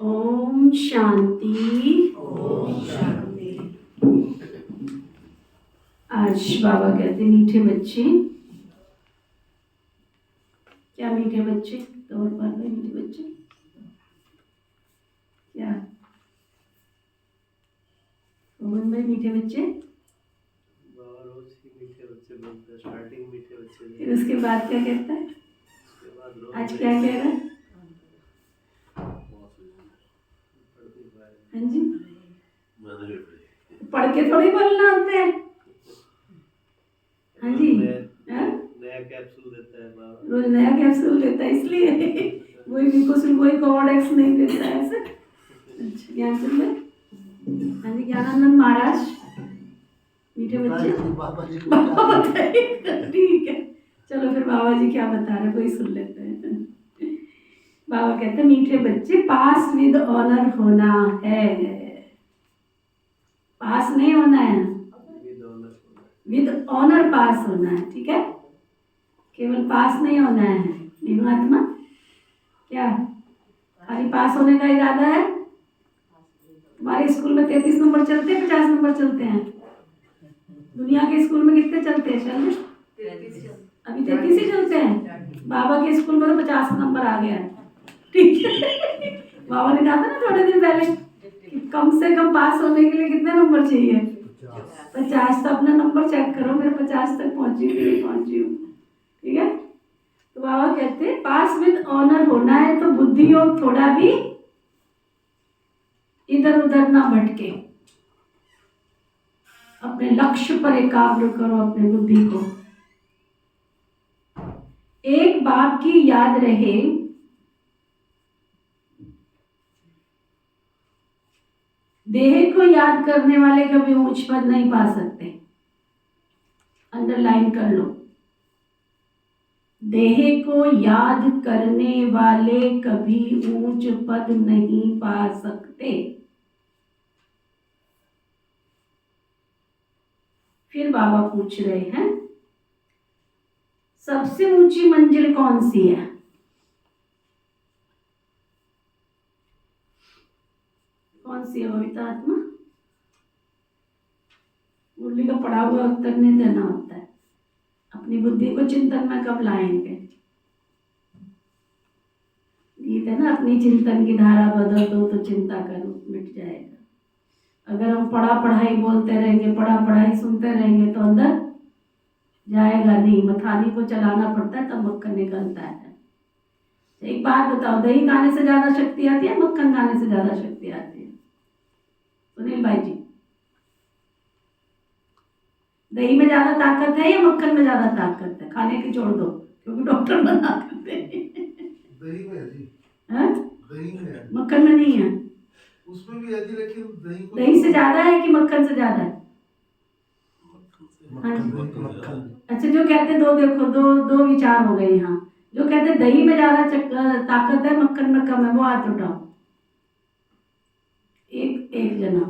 ओम शांति। ओम शांति। आज बाबा कहते मीठे बच्चे, क्या मीठे बच्चे, गौर पाल में मीठे बच्चे क्या, मोहन भाई मीठे बच्चे, रोज ही मीठे बच्चे बोलते हैं, स्टार्टिंग मीठे बच्चे। फिर उसके बाद क्या कहता है, उसके बाद रोज आज क्या कह रहा है? हाँ जी, पढ़ के थोड़ी बोलना होता है। हाँ जी, नया कैप्सूल देता है बाबा, रोज नया कैप्सूल देता है, इसलिए वही बिल्कुल सिर्फ वही कॉर्डेक्स नहीं देता है ऐसे। अच्छा, ज्ञान सुन ले। हाँ जी, ज्ञानानंद महाराज मीठे बच्चे, बाबा बताइए। ठीक है, चलो फिर बाबा जी क्या बता रहे वही सुन लेते हैं। बाबा कहते हैं मीठे बच्चे पास विद ऑनर होना है, पास नहीं होना है, विद ऑनर पास होना है, ठीक है। केवल पास नहीं होना है। मीनू आत्मा क्या खाली पास होने का इरादा है? तुम्हारे स्कूल में 33 नंबर चलते हैं, 50 नंबर चलते हैं? दुनिया के स्कूल में कितने चलते हैं शर्म? अभी 33 ही चलते हैं। बाबा के स्कूल में तो 50 नंबर आ गया, ठीक है। बाबा ने कहा था ना थोड़े दिन पहले कि कम से कम पास होने के लिए कितने नंबर चाहिए? 50। तो अपना नंबर चेक करो, मैं 50 तक पहुंची हूँ नहीं पहुंची हूँ, ठीक है। तो बाबा कहते हैं पास विद ऑनर होना है तो बुद्धि योग थोड़ा भी इधर उधर ना भटके, अपने लक्ष्य पर एकाग्र करो अपने बुद्धि को। एक बात की याद रहे, देह को याद करने वाले कभी ऊंच पद नहीं पा सकते। अंडरलाइन कर लो, देह को याद करने वाले कभी ऊंच पद नहीं पा सकते। फिर बाबा पूछ रहे हैं सबसे ऊंची मंजिल कौन सी है? कौन सी है बबीता आत्मा? मुरली का पढ़ा हुआ उत्तर नहीं देना होता है। अपनी बुद्धि को चिंतन में कब लाएंगे? गीत है ना, अपनी चिंतन की धारा बदल दो तो चिंता का रूप मिट जाएगा। अगर हम पढ़ाई बोलते रहेंगे, पढ़ाई सुनते रहेंगे तो अंदर जाएगा नहीं। मथानी को चलाना पड़ता है तब मक्खन निकलता है। एक बात बताओ, दही खाने से ज्यादा शक्ति आती है, मक्खन खाने से ज्यादा शक्ति आती है? सुनील भाई जी, दही में ज्यादा ताकत है या मक्खन में ज्यादा ताकत है? खाने की छोड़ दो क्योंकि डॉक्टर मना करते हैं। दही में है जी। हैं? दही में है, मक्खन में नहीं है। उसमें भी है जी, लेकिन दही से ज्यादा है कि मक्खन से ज्यादा है? हाँ जी। अच्छा, जो कहते हैं दो, देखो दो विचार हो गए यहाँ। जो कहते हैं दही में ज्यादा ताकत है, मक्खन में कम है, वो हाथ उठाओ। एक जना।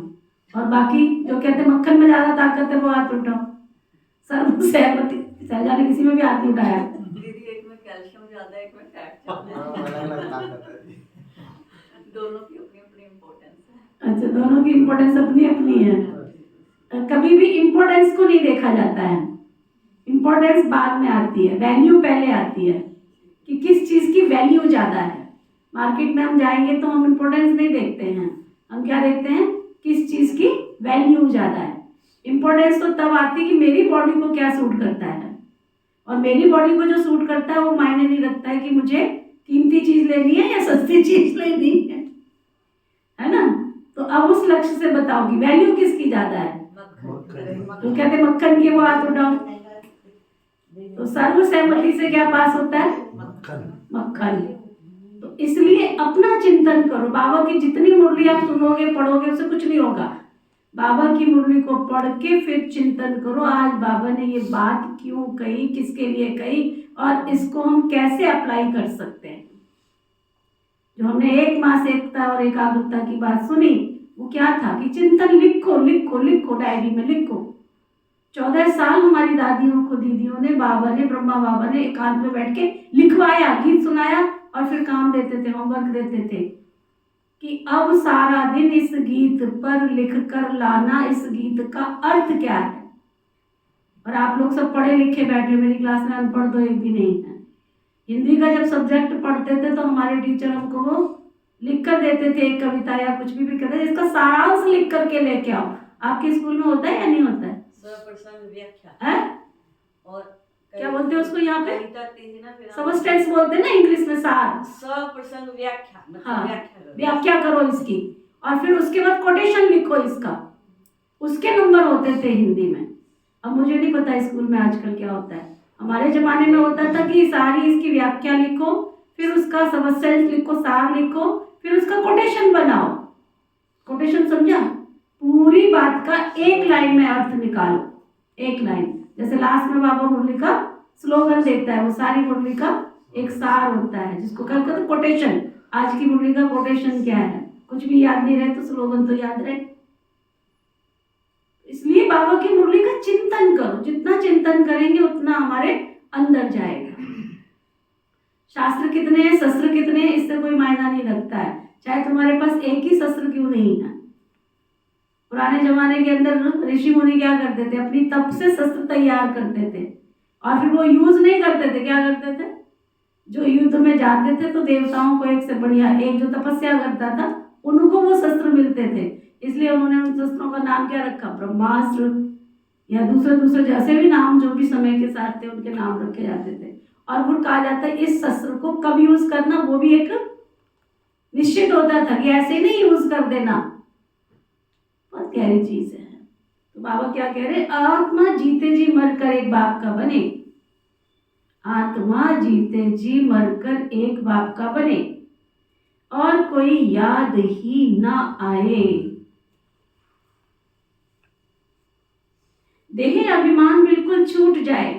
और बाकी जो कहते हैं मक्खन में ज्यादा ताकत है वो हाथ उठाओ। सर्व सहमति। सहजा ने किसी में भी हाथ नहीं उठाया। दीदी एक में कैल्शियम ज्यादा है, एक में फैट ज्यादा है। दोनों की अपनी अपनी इम्पोर्टेंस है। अच्छा, दोनों की इम्पोर्टेंस अपनी अपनी है। कभी भी इम्पोर्टेंस को नहीं देखा जाता है, इम्पोर्टेंस बाद में आती है, वैल्यू पहले आती है कि किस चीज की वैल्यू ज्यादा है। मार्केट में हम जाएंगे तो हम इम्पोर्टेंस नहीं देखते हैं, हम क्या देखते हैं? किस चीज की वैल्यू ज्यादा है। इम्पोर्टेंस तो तब आती है कि मेरी बॉडी को क्या सूट करता है, और मेरी बॉडी को जो सूट करता है वो मायने नहीं रखता है कि मुझे कीमती चीज लेनी है या सस्ती चीज लेनी है ना। तो अब उस लक्ष्य से बताओ कि वैल्यू किसकी ज्यादा है? तो कहते मक्खन की, वो हाथ उठाओ। तो सर्व सहमति से क्या पास होता है? मक्खन। तो इसलिए अपना चिंतन करो। बाबा की जितनी मुरली आप सुनोगे पढ़ोगे उससे कुछ नहीं होगा। बाबा की मुरली को पढ़ के फिर चिंतन करो, आज बाबा ने ये बात क्यों कही, किसके लिए कही, और इसको हम कैसे अप्लाई कर सकते हैं। जो हमने एक मास एकता और एकाग्रता की बात सुनी वो क्या था कि चिंतन लिखो लिखो लिखो, डायरी में लिखो। 14 साल हमारी दादियों को, दीदियों ने, बाबा ने, ब्रह्मा बाबा ने एकांत में बैठ के लिखवाया, गीत सुनाया और फिर काम देते थे, होमवर्क देते थे कि अब सारा दिन इस गीत पर लिख कर लाना, इस गीत का अर्थ क्या है। और आप लोग सब पढ़े लिखे बैठे, मेरी क्लास में अनपढ़ तो एक भी नहीं है। हिंदी का जब सब्जेक्ट पढ़ते थे तो हमारे टीचर हमको वो लिख कर देते थे, एक कविता या कुछ भी कहते थे, इसका सारांश लिख करके लेके आओ। आपके स्कूल में होता है या नहीं होता है? सप्रसंग व्याख्या है? और क्या बोलते हैं उसको यहाँ पे? कविता तेजी ना, फिर सबस्टेंस बोलते हैं ना इंग्लिश में, सार। सप्रसंग व्याख्या मतलब हाँ, व्याख्या व्याख्या करो इसकी, और फिर उसके बाद कोटेशन लिखो इसका। उसके नंबर होते थे हिंदी में। अब मुझे नहीं पता स्कूल में आजकल क्या होता है। हमारे जमाने में होता था कि सारी इसकी व्याख्या लिखो, फिर उसका सबस्टेंस लिखो, सार लिखो, फिर उसका कोटेशन बनाओ। कोटेशन समझा? पूरी बात का एक लाइन में अर्थ निकालो, एक लाइन। जैसे लास्ट में बाबा मुरली का स्लोगन देता है, वो सारी मुरली का एक सार होता है, जिसको कहते हैं कोटेशन। आज की मुरली का कोटेशन क्या है? कुछ भी याद नहीं रहे तो स्लोगन तो याद रहे। इसलिए बाबा की मुरली का चिंतन करो, जितना चिंतन करेंगे उतना हमारे अंदर जाएगा। शास्त्र कितने हैं, शस्त्र कितने हैं, इससे कोई मायना नहीं रखता है, चाहे तुम्हारे पास एक ही शस्त्र क्यों नहीं है। पुराने जमाने के अंदर ऋषि मुनि क्या करते थे? अपनी तप से शस्त्र तैयार करते थे और फिर वो यूज नहीं करते थे। क्या करते थे? जो युद्ध में जाते थे तो देवताओं को एक से बढ़िया एक जो तपस्या करता था उनको वो शस्त्र मिलते थे, इसलिए उन्होंने उन शस्त्रों का नाम क्या रखा? ब्रह्मास्त्र या दूसरे दूसरे जैसे भी नाम जो भी समय के साथ थे उनके नाम रखे जाते थे। और फिर कहा जाता है इस शस्त्र को कब यूज करना, वो भी एक निश्चित होता था कि ऐसे नहीं यूज कर देना। बहुत गहरी चीज है। तो बाबा क्या कह रहे? आत्मा जीते जी मरकर एक बाप का बने, आत्मा जीते जी मरकर एक बाप का बने और कोई याद ही ना आए। देह अभिमान बिल्कुल छूट जाए,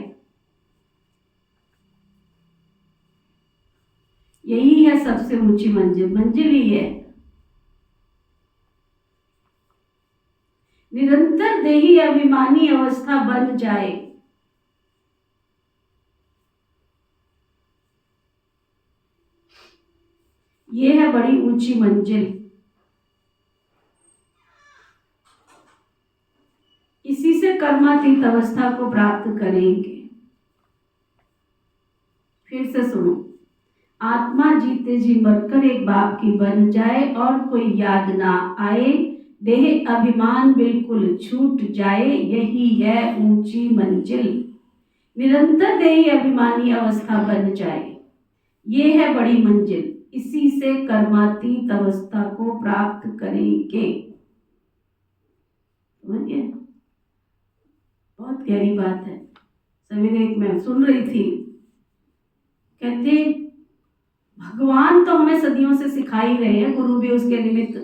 यही है सबसे ऊंची मंजिल। मंजिल ही है निरंतर देही अभिमानी अवस्था बन जाए। ये है बड़ी ऊंची मंजिल। इसी से कर्मातीत अवस्था को प्राप्त करेंगे। फिर से सुनो, आत्मा जीते जी मरकर एक बाप की बन जाए और कोई याद ना आए, देह अभिमान बिल्कुल छूट जाए, यही है ऊंची मंजिल। निरंतर देही अभिमानी अवस्था बन जाए, ये है बड़ी मंजिल। इसी से कर्मातीत अवस्था को प्राप्त करेंगे। समझिए, बहुत गहरी बात है। सवेरे एक मैं सुन रही थी, कहते भगवान तो हमें सदियों से सिखा ही रहे हैं, गुरु भी उसके निमित्त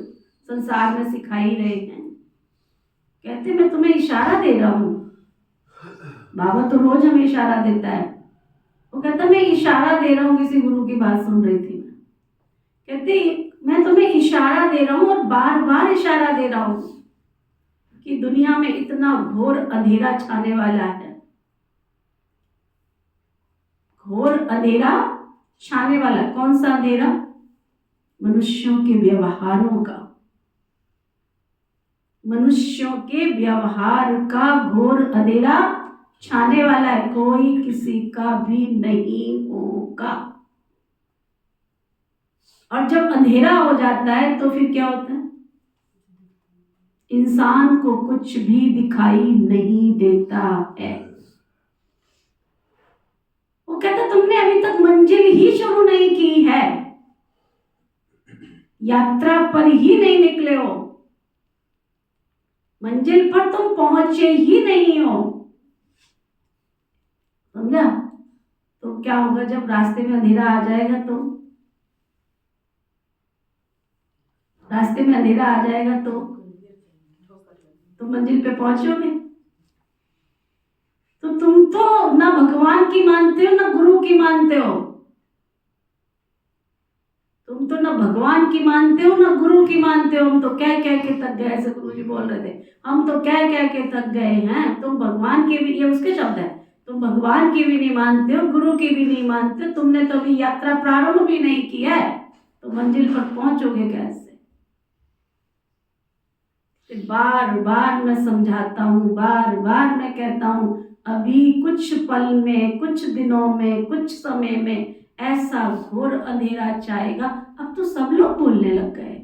संसार में सिखा ही रहे हैं। कहते मैं तुम्हें इशारा दे रहा हूं। बाबा तो रोज हमें इशारा देता है। वो कहता मैं इशारा दे रहा हूं, किसी गुरु की बात सुन रही थी मैं। कहते मैं तुम्हें इशारा दे रहा हूं और बार बार इशारा दे रहा हूं कि दुनिया में इतना घोर अंधेरा छाने वाला है, घोर अंधेरा छाने वाला। कौन सा अंधेरा? मनुष्यों के व्यवहारों का, मनुष्यों के व्यवहार का घोर अंधेरा छाने वाला है, कोई किसी का भी नहीं होगा। और जब अंधेरा हो जाता है तो फिर क्या होता है? इंसान को कुछ भी दिखाई नहीं देता है। वो कहता तुमने अभी तक मंजिल ही शुरू नहीं की है, यात्रा पर ही नहीं निकले हो, मंजिल पर तुम पहुंचे ही नहीं हो। समझा? तो क्या होगा जब रास्ते में अंधेरा आ जाएगा? रास्ते में अंधेरा आ जाएगा तो मंजिल पे पहुंचोगे? तो तुम तो ना भगवान की मानते हो ना गुरु की मानते हो। तुम तो ना भगवान की मानते हो ना गुरु की मानते हो। हम तो कह कह के थक गए, ऐसे गुरु जी बोल रहे थे, हम तो कह कह के थक गए हैं। तुम भगवान के भी, ये उसके शब्द है, तुम भगवान की भी नहीं मानते हो, गुरु की भी नहीं मानते, तुमने तो अभी यात्रा प्रारंभ भी नहीं की है, तो मंजिल पर पहुंचोगे कैसे? बार बार मैं समझाता हूँ, बार बार मैं कहता हूँ, अभी कुछ पल में, कुछ दिनों में, कुछ समय में ऐसा घोर अंधेरा छाएगा। अब तो सब लोग बोलने लग गए।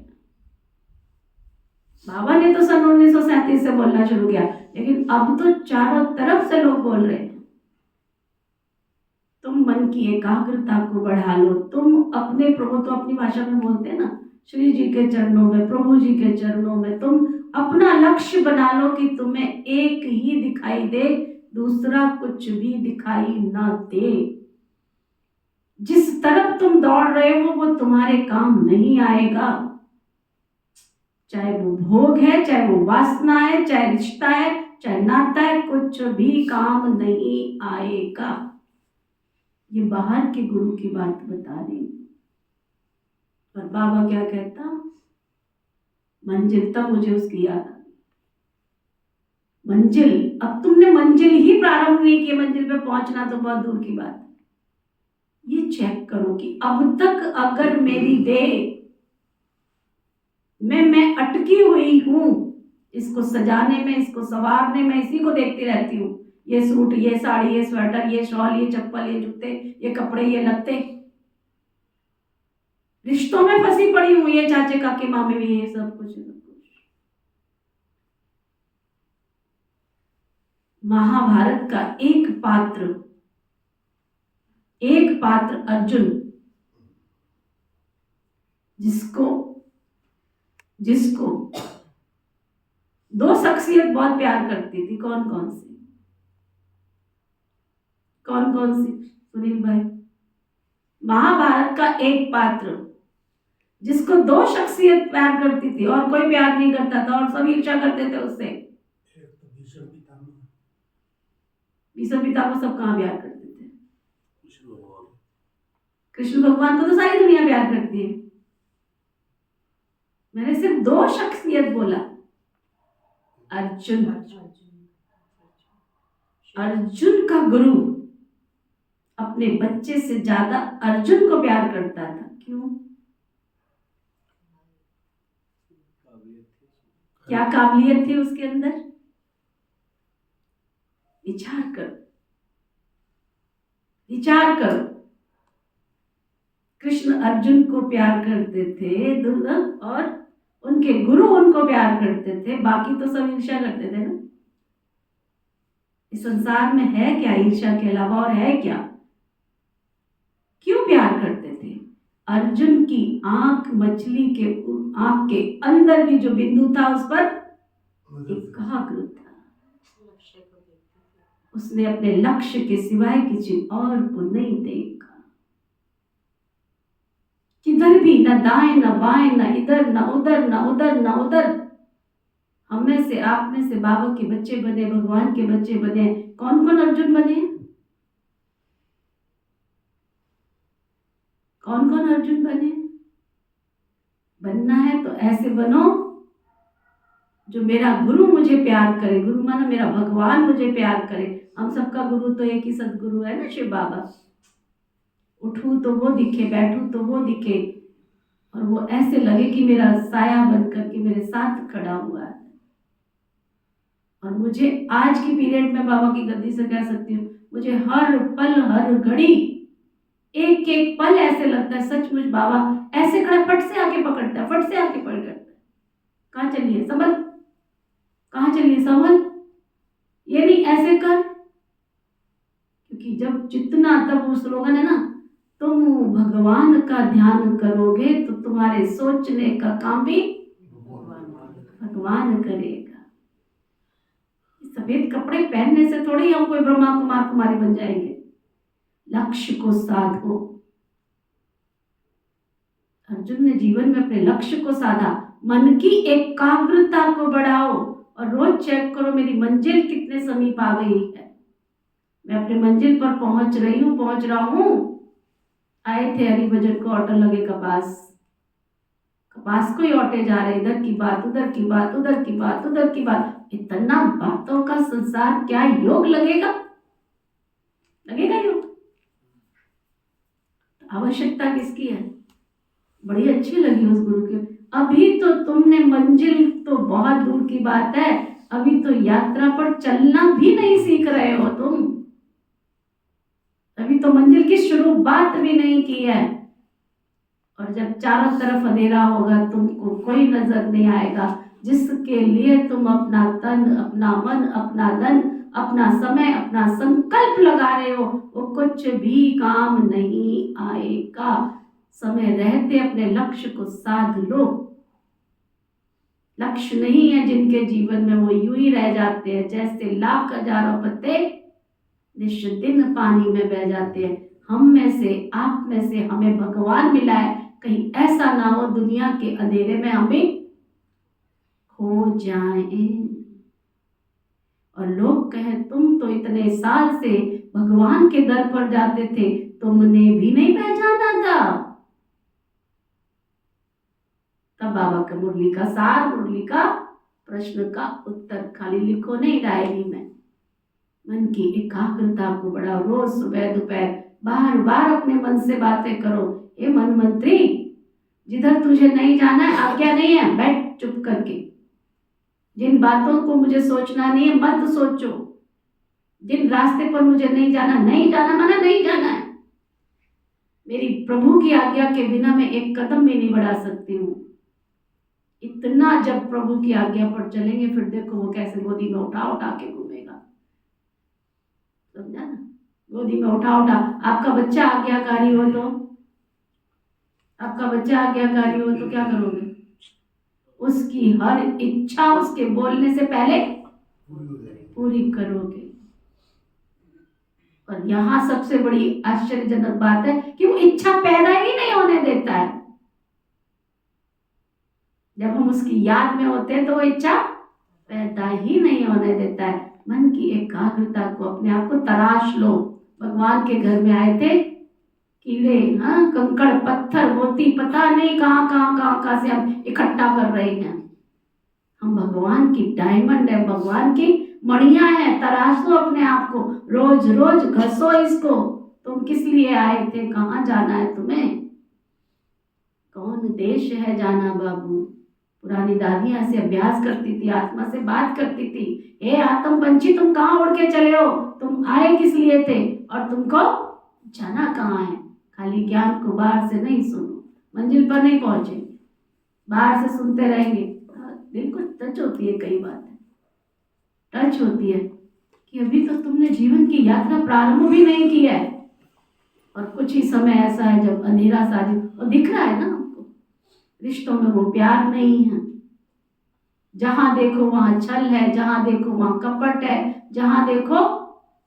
बाबा ने तो सन 1937 से बोलना शुरू किया, लेकिन अब तो चारों तरफ से लोग बोल रहे हैं। तुम मन की एकाग्रता को बढ़ा लो। तुम अपने प्रभु, तो अपनी भाषा में बोलते हैं ना, श्री जी के चरणों में, प्रभु जी के चरणों में तुम अपना लक्ष्य बना लो कि तुम्हें एक ही दिखाई दे, दूसरा कुछ भी दिखाई ना दे। जिस तरफ तुम दौड़ रहे हो वो तुम्हारे काम नहीं आएगा, चाहे वो भोग है, चाहे वो वासना है, चाहे रिश्ता है, चाहे नाता है, कुछ भी काम नहीं आएगा। ये बाहर के गुरु की बात बता रही हूँ। और बाबा क्या कहता, मंजिल, तब मुझे उसकी याद आई। मंजिल, अब तुमने मंजिल ही प्रारंभ नहीं की, मंजिल पे पहुंचना तो बहुत दूर की बात है। ये चेक करो कि अब तक अगर मेरी देह में मैं अटकी हुई हूं, इसको सजाने में, इसको संवारने में, इसी को देखती रहती हूँ, ये सूट, ये साड़ी, ये स्वेटर, ये शॉल, ये चप्पल, ये जूते, ये कपड़े, ये लत्ते, रिश्तों में फंसी पड़ी हूँ, ये चाचे काके मामे भी, ये सब कुछ सब कुछ। महाभारत का एक पात्र अर्जुन, जिसको दो शख्सियत बहुत प्यार करती थी। कौन कौन सी सुनील भाई? महाभारत का एक पात्र जिसको दो शख्सियत प्यार करती थी और कोई प्यार नहीं करता था और सब ईर्ष्या करते थे उससे। भीष्म पिता को सब कहाँ प्यार करते थे? कृष्ण भगवान को तो सारी दुनिया प्यार करती है। मैंने सिर्फ दो शख्सियत बोला, अर्जुन का गुरु अपने बच्चे से ज्यादा अर्जुन को प्यार करता था। क्यों? क्या काबिलियत थी उसके अंदर? विचार करो। कृष्ण अर्जुन को प्यार करते थे और उनके गुरु उनको प्यार करते थे, बाकी तो सब ईर्ष्या करते थे ना। इस संसार में है क्या ईर्ष्या के अलावा, और है क्या? क्यों प्यार करते थे? अर्जुन की आंख, मछली के आंख के अंदर भी जो बिंदु था उस पर एकाग्र था। उसने अपने लक्ष्य के सिवाय किसी और को नहीं देखा। किधर भी, न दाएं न बाएं, न इधर न उधर, न उधर न उधर। हम में से, आप में से बाबा के बच्चे बने, भगवान के बच्चे बने, कौन कौन अर्जुन बने? कौन कौन अर्जुन बने? बनना है तो ऐसे बनो जो मेरा गुरु मुझे प्यार करे। गुरु माना मेरा भगवान मुझे प्यार करे। हम सबका गुरु तो एक ही सदगुरु है ना, शिव बाबा। उठूं तो वो दिखे, बैठूं तो वो दिखे, और वो ऐसे लगे कि मेरा साया बनकर के मेरे साथ खड़ा हुआ है। और मुझे आज की पीरियड में बाबा की गद्दी से कह सकती हूँ, मुझे हर पल हर घड़ी एक एक पल ऐसे लगता है सचमुच बाबा ऐसे खड़ा, फट से आके पकड़ता है, फट से आके पकड़ता है। कहाँ चलिए संभल, कहाँ चलिए संभल, ये नहीं ऐसे कर। क्योंकि जब जितना, तब वो स्लोगन है ना, तुम भगवान का ध्यान करोगे तो तुम्हारे सोचने का काम भी भगवान करेगा। सफेद कपड़े पहनने से थोड़ी हम कोई ब्रह्मा कुमार कुमारी बन जाएंगे। लक्ष्य को साधो। अर्जुन ने जीवन में अपने लक्ष्य को साधा। मन की एकाग्रता को बढ़ाओ और रोज चेक करो मेरी मंजिल कितने समीप आ गई है। मैं अपने मंजिल पर पहुंच रहा हूं। आए थे हरिभजन को, ऑटो लगे कपास को ही ऑटे जा रहे, इधर की बात उधर की बात, उधर की बात उधर की बात। इतना बातों का संसार, क्या योग लगेगा योग? आवश्यकता किसकी है? बड़ी अच्छी लगी उस गुरु के। अभी तो तुमने, मंजिल तो बहुत दूर की बात है, अभी तो यात्रा पर चलना भी नहीं सीख रहे हो तुम। अभी तो मंजिल की शुरुआत भी नहीं की है। और जब चारों तरफ अंधेरा होगा, तुमको कोई नजर नहीं आएगा। जिसके लिए तुम अपना तन, अपना मन, अपना धन, अपना समय, अपना संकल्प लगा रहे हो, वो कुछ भी काम नहीं आएगा। समय रहते अपने लक्ष्य को साध लो। लक्ष्य नहीं है जिनके जीवन में, वो यूं ही रह जाते हैं जैसे लाख हजारों पत्ते निश्चित पानी में बह जाते हैं। हम में से, आप में से हमें भगवान मिला है, कहीं ऐसा ना हो दुनिया के अंधेरे में हमें खो जाएं और लोग कहें तुम तो इतने साल से भगवान के दर पर जाते थे, तुमने भी नहीं पहचाना था। तब बाबा का मुरली का सार, मुरली का प्रश्न का उत्तर खाली लिखो नहीं डायरी में। मन की एकाग्रता को बढ़ाओ। रोज सुबह दोपहर बार बार अपने मन से बातें करो। हे मन मंत्री, जिधर तुझे नहीं जाना है, आज्ञा नहीं है, बैठ चुप करके। जिन बातों को मुझे सोचना नहीं है, मत सोचो। जिन रास्ते पर मुझे नहीं जाना, नहीं जाना माना नहीं जाना है। मेरी प्रभु की आज्ञा के बिना मैं एक कदम भी नहीं बढ़ा सकती हूँ। इतना जब प्रभु की आज्ञा पर चलेंगे, फिर देखो वो कैसे गोदी में उठा उठा के घूमेगा। समझा ना? गोदी में उठा उठा। आपका बच्चा आज्ञाकारी हो तो, आपका बच्चा आज्ञाकारी हो तो क्या करोगे? उसकी हर इच्छा उसके बोलने से पहले पूरी करोगे। और यहाँ सबसे बड़ी आश्चर्यजनक बात है कि वो इच्छा पैदा ही नहीं होने देता है। जब हम उसकी याद में होते हैं तो वो इच्छा पैदा ही नहीं होने देता है। मन की एकाग्रता को, अपने आप को तराश लो। भगवान के घर में आए थे, कीड़े, हाँ, कंकड़, पत्थर, मोती, पता नहीं कहाँ से हम इकट्ठा कर रहे हैं। हम भगवान की डायमंड है, भगवान की मणिया है। तराशो अपने आप को, रोज रोज घसो इसको। तुम किस लिए आए थे? कहाँ जाना है तुम्हें? कौन देश है जाना बाबू? पुरानी दादियां से अभ्यास करती थी, आत्मा से बात करती थी। हे आत्म पंछी, तुम कहाँ उड़ के चले हो? तुम आए किस लिए थे और तुमको जाना कहाँ है? खाली ज्ञान को बाहर से नहीं सुनो, मंजिल पर नहीं पहुंचे। बाहर से सुनते रहेंगे, दिल को टच होती है, कई बातें टच होती है कि अभी तो तुमने जीवन की यात्रा प्रारंभ भी नहीं की है। और कुछ ही समय ऐसा है जब अंधेरा सारी, और दिख रहा है ना हमको, रिश्तों में वो प्यार नहीं है। जहां देखो वहां छल है, जहां देखो वहां कपट है, जहां देखो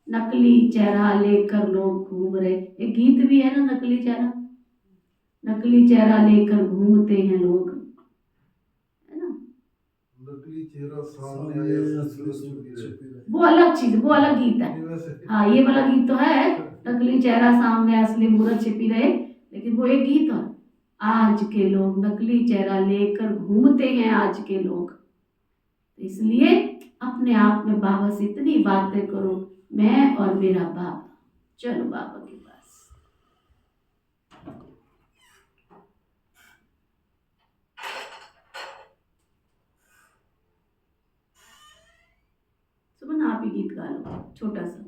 नकली चेहरा लेकर लोग घूम रहे। एक गीत भी है ना, नकली चेहरा, नकली चेहरा लेकर घूमते हैं लोग, है ना? नकली चेहरा सामने आया, सूरज छुपी रहे। वो अलग चीज, वो अलग गीत है। हाँ, ये वाला गीत तो है, नकली चेहरा सामने असली मूरत छिपी रहे, लेकिन वो एक गीत है। आज के लोग नकली चेहरा लेकर घूमते हैं, आज के लोग। इसलिए अपने आप में बाबा से इतनी बातें करो, मैं और मेरा बाबा, चलो बाबा के पास। सुमन, आप ही गीत गा लो, छोटा सा।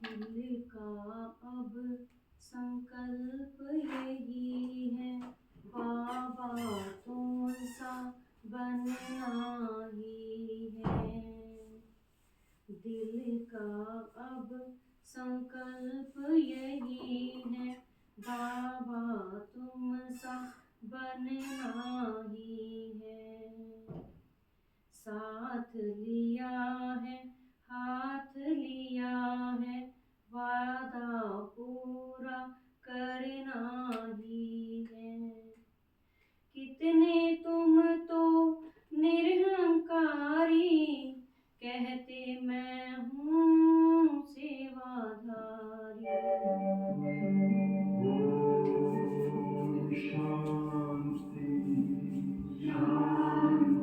दिल का अब संकल्प यही है, बाबा तुमसा बनना ही है। दिल का अब संकल्प यही है, बाबा तुमसा बनना ही है। साथ लिया है, हाथ लिया है, वादा पूरा करना ही है। कितने तुम तो निरहंकारी, कहते मैं हूँ सेवाधारी। शांति शांति।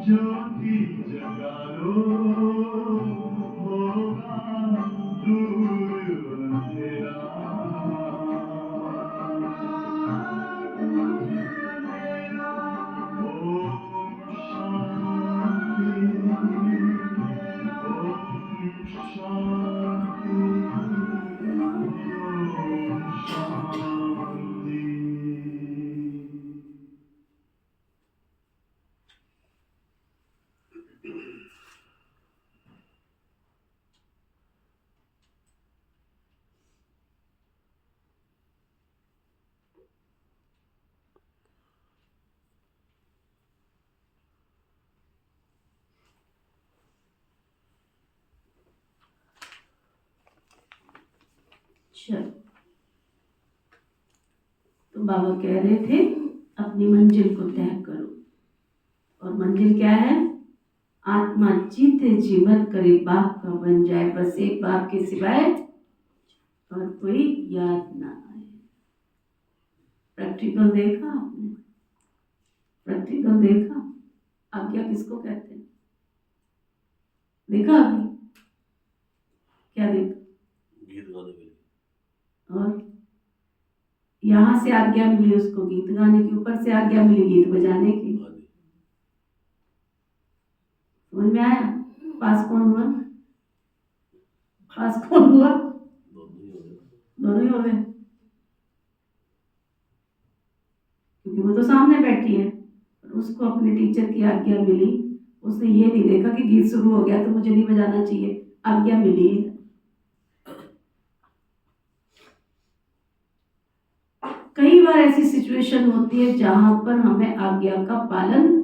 ज्योति जगा लो होगा दूर अंधेरा ओम शांति ओम शांति ओम शांति। चलो, तो बाबा कह रहे थे अपनी मंजिल को तय करो, और मंजिल क्या है? आत्मा जीते जी मर करे बाप का बन जाए, बस एक बाप के सिवाय और कोई याद ना आए। प्रैक्टिकल देखा आपने? प्रैक्टिकल देखा? आज्ञा किसको कहते हैं? देखा अभी? क्या देखा? गीत गाने के लिए। और यहाँ से आज्ञा मिली उसको गीत गाने की, ऊपर से आज्ञा मिली गीत बजाने की। समझ में आया? पास कौन हुआ? पास कौन हुआ? दोनों ही हो गए, क्योंकि वो तो सामने बैठी है, उसको अपने टीचर की आज्ञा मिली। उसने ये नहीं देखा कि गीत शुरू हो गया तो मुझे नहीं बजाना चाहिए, आज्ञा मिली है। कई बार ऐसी सिचुएशन होती है जहां पर हमें आज्ञा का पालन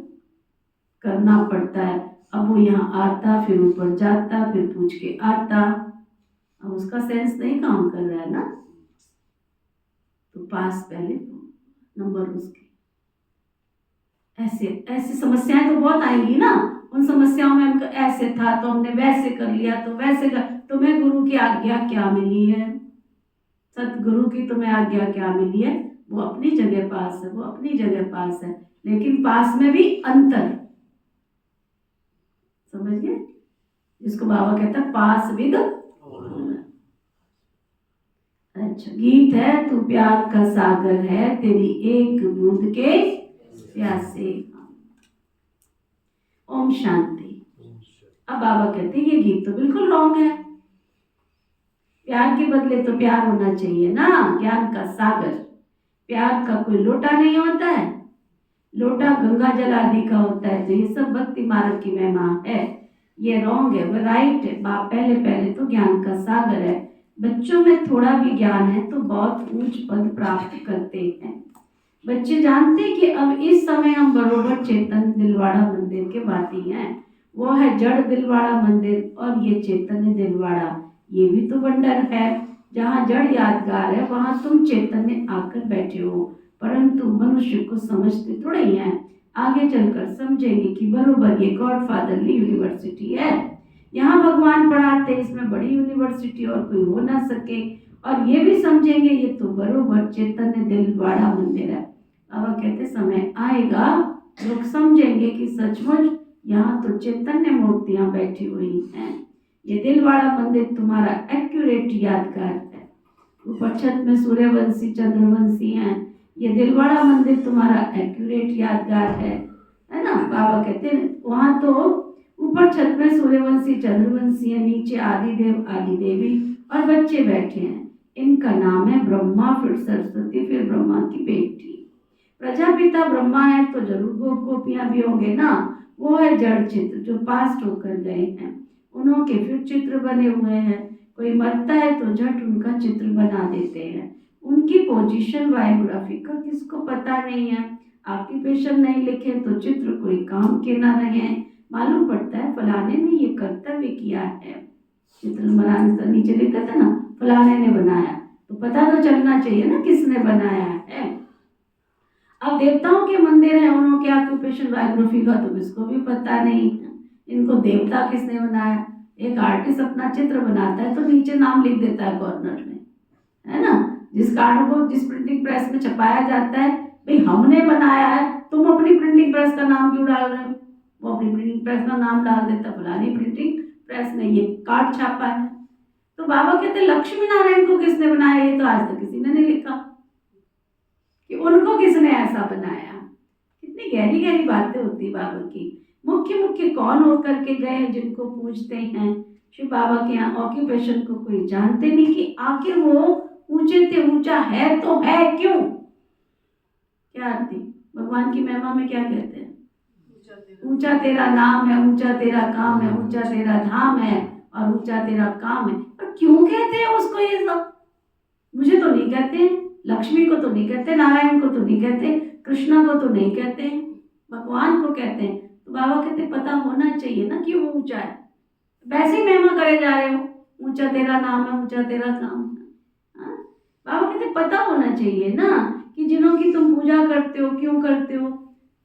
करना पड़ता है। अब वो यहाँ आता, फिर ऊपर जाता, फिर पूछ के आता, अब उसका सेंस नहीं काम कर रहा है ना, तो पास पहले नंबर उसके। ऐसे ऐसी समस्याएं तो बहुत आएंगी ना, उन समस्याओं में हमको ऐसे था तो हमने वैसे कर लिया, तो वैसे कर, तुम्हें गुरु की आज्ञा क्या मिली है? सतगुरु की तुम्हें आज्ञा क्या मिली है? वो अपनी जगह पास है, वो अपनी जगह पास है, लेकिन पास में भी अंतर, समझिए, जिसको बाबा कहता है पास विद। अच्छा, गीत है तू प्यार का सागर है, तेरी एक बूंद के प्यासे। ओम शांति। अब बाबा कहते हैं ये गीत तो बिल्कुल रॉन्ग है, प्यार के बदले तो प्यार होना चाहिए ना, ज्ञान का सागर। प्यार का कोई लोटा नहीं होता है, लोटा गंगा जल आदि का होता है, तो ये सब भक्ति मार्ग की महिमा है। ये रॉन्ग है, वो राइट है। बाप पहले तो ज्ञान का सागर है, बच्चों में थोड़ा भी ज्ञान है तो बहुत ऊंच पद प्राप्त करते हैं। बच्चे जानते हैं कि अब इस समय हम बरोबर चैतन्य दिलवाड़ा मंदिर के वासी हैं। वो है जड़ दिलवाड़ा मंदिर और ये चैतन्य दिलवाड़ा, ये भी तो वंडर है। जहाँ जड़ यादगार है वहाँ तुम चैतन्य आकर बैठे हो, परंतु मनुष्य को समझते थोड़े ही हैं। आगे चलकर समझेंगे कि बरोबर ये गॉडफादरली यूनिवर्सिटी है, यहाँ भगवान पढ़ाते, इसमें बड़ी यूनिवर्सिटी और कोई हो ना सके। और ये भी समझेंगे ये तो बरोबर चैतन्य दिलवाड़ा मंदिर है। बाबा कहते समय आएगा लोग समझेंगे कि सचमुच यहाँ तो चैतन्य मूर्तियां बैठी हुई हैं। ये दिलवाड़ा मंदिर तुम्हारा एक्यूरेट यादगार है। ऊपर छत में सूर्यवंशी चंद्रवंशी हैं, ये दिलवाड़ा मंदिर तुम्हारा एक्यूरेट यादगार है ना। बाबा कहते हैं वहाँ तो ऊपर छत में सूर्यवंशी चंद्रवंशी है, नीचे आदिदेव आदि देवी और बच्चे बैठे हैं। इनका नाम है ब्रह्मा, फिर सरस्वती, फिर ब्रह्मा की बेटी। प्रजापिता ब्रह्मा है तो जरूर गोपियां भी होंगे ना। वो है जड़ चित्र जो पास्ट होकर गए हैं, उन्हों के फिर चित्र बने हुए हैं। कोई मरता है तो झट उनका चित्र बना देते हैं। उनकी पोजीशन बायोग्राफी का किसको पता नहीं है, ऑक्यूपेशन नहीं लिखे तो चित्र कोई काम के ना रहे, मालूम पड़ता है फलाने ने ये कर्तव्य किया है। चित्र बनाने से नीचे लिखा था ना, फलाने ने बनाया, तो पता तो चलना चाहिए ना किसने बनाया है। अब देवताओं के मंदिर है, उन्होंने ऑक्यूपेशन बायोग्राफी का तो किसको भी पता नहीं है, इनको देवता किसने बनाया। एक आर्टिस्ट अपना चित्र बनाता है तो नीचे नाम लिख देता है कॉर्नर में, है ना। जिस कार्ड को जिस प्रिंटिंग प्रेस में छपाया जाता है, भाई हमने बनाया है, तुम अपनी प्रिंटिंग प्रेस का नाम क्यों डाल रहे हो? वो अपनी प्रिंटिंग प्रेस का नाम डाल देता, फलानी प्रिंटिंग प्रेस ने ये कार्ड छापा है। तो बाबा कहते लक्ष्मी नारायण को किसने बनाया, ये तो आज तक किसी ने नहीं लिखा कि उनको किसने ऐसा बनाया। कितनी गहरी गहरी बातें होती बाबा की। मुख्य मुख्य कौन होकर के गए जिनको पूछते हैं। शिव बाबा के यहाँ ऑक्यूपेशन को कोई जानते नहीं कि आखिर वो ऊंचे से ऊंचा है तो है क्यों। क्या आरती भगवान की महिमा में क्या कहते हैं, ऊंचा तेरा नाम है, ऊंचा तेरा काम है, ऊंचा तेरा धाम है और ऊंचा तेरा काम है। और क्यों कहते हैं उसको ये सब? मुझे तो नहीं कहते, लक्ष्मी को तो नहीं कहते, नारायण को तो नहीं कहते, कृष्णा को तो नहीं कहते, भगवान को कहते हैं। तो बाबा कहते पता होना चाहिए ना कि वो ऊंचा है, वैसे ही महिमा करे जा रहे हो, ऊंचा तेरा नाम है, ऊंचा तेरा काम है। हाँ? बाबा कहते पता होना चाहिए ना कि जिन्हों की तुम पूजा करते हो क्यों करते हो,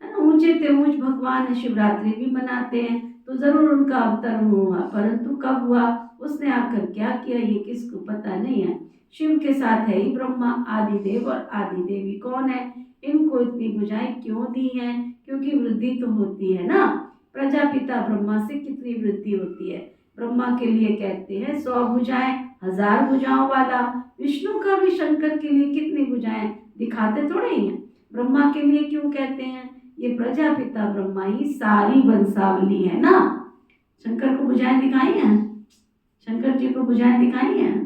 है ना। ऊंचे ते ऊंच भगवान है, शिवरात्रि भी मनाते हैं तो जरूर उनका अवतरण हुआ, परंतु कब हुआ, उसने आकर क्या किया, ये किसको पता नहीं है। शिव के साथ है ही ब्रह्मा, आदि देव और आदि देवी कौन है, इनको इतनी भुजाएं क्यों दी हैं, क्योंकि वृद्धि तो होती है ना। प्रजापिता ब्रह्मा से कितनी वृद्धि होती है। ब्रह्मा के लिए कहते हैं 100 भुजाएं, 1000 भुजाओं वाला। विष्णु का भी शंकर के लिए कितनी भुजाएं, दिखाते थोड़े ही हैं। ब्रह्मा के लिए क्यों कहते हैं, ये प्रजापिता ब्रह्मा ही सारी वंशावली है ना। शंकर को भुजाएं दिखाई हैं, शंकर जी को भुजाएं दिखाई हैं।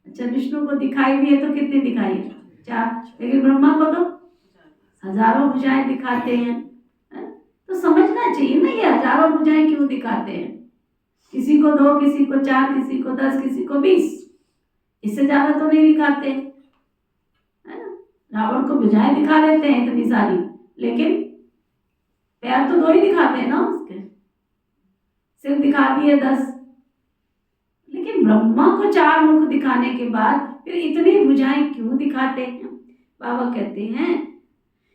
अच्छा, विष्णु को दिखाई भी है तो कितनी दिखाई है, 4, लेकिन ब्रह्मा को तो हजारों भुजाएं दिखाते हैं। तो समझना चाहिए ना ये हजारों भुजाएं क्यों दिखाते हैं। किसी को 2, किसी को 4, किसी को 10, किसी को 20, इससे ज्यादा तो नहीं दिखाते, है ना। रावण को भुजाएं दिखा देते हैं इतनी सारी, लेकिन पैर तो 2 ही दिखाते हैं ना उसके, सिर दिखा दिए 10, लेकिन ब्रह्मा को 4 मुख दिखाने के बाद फिर इतनी भुजाएं क्यों दिखाते हैं। बाबा कहते हैं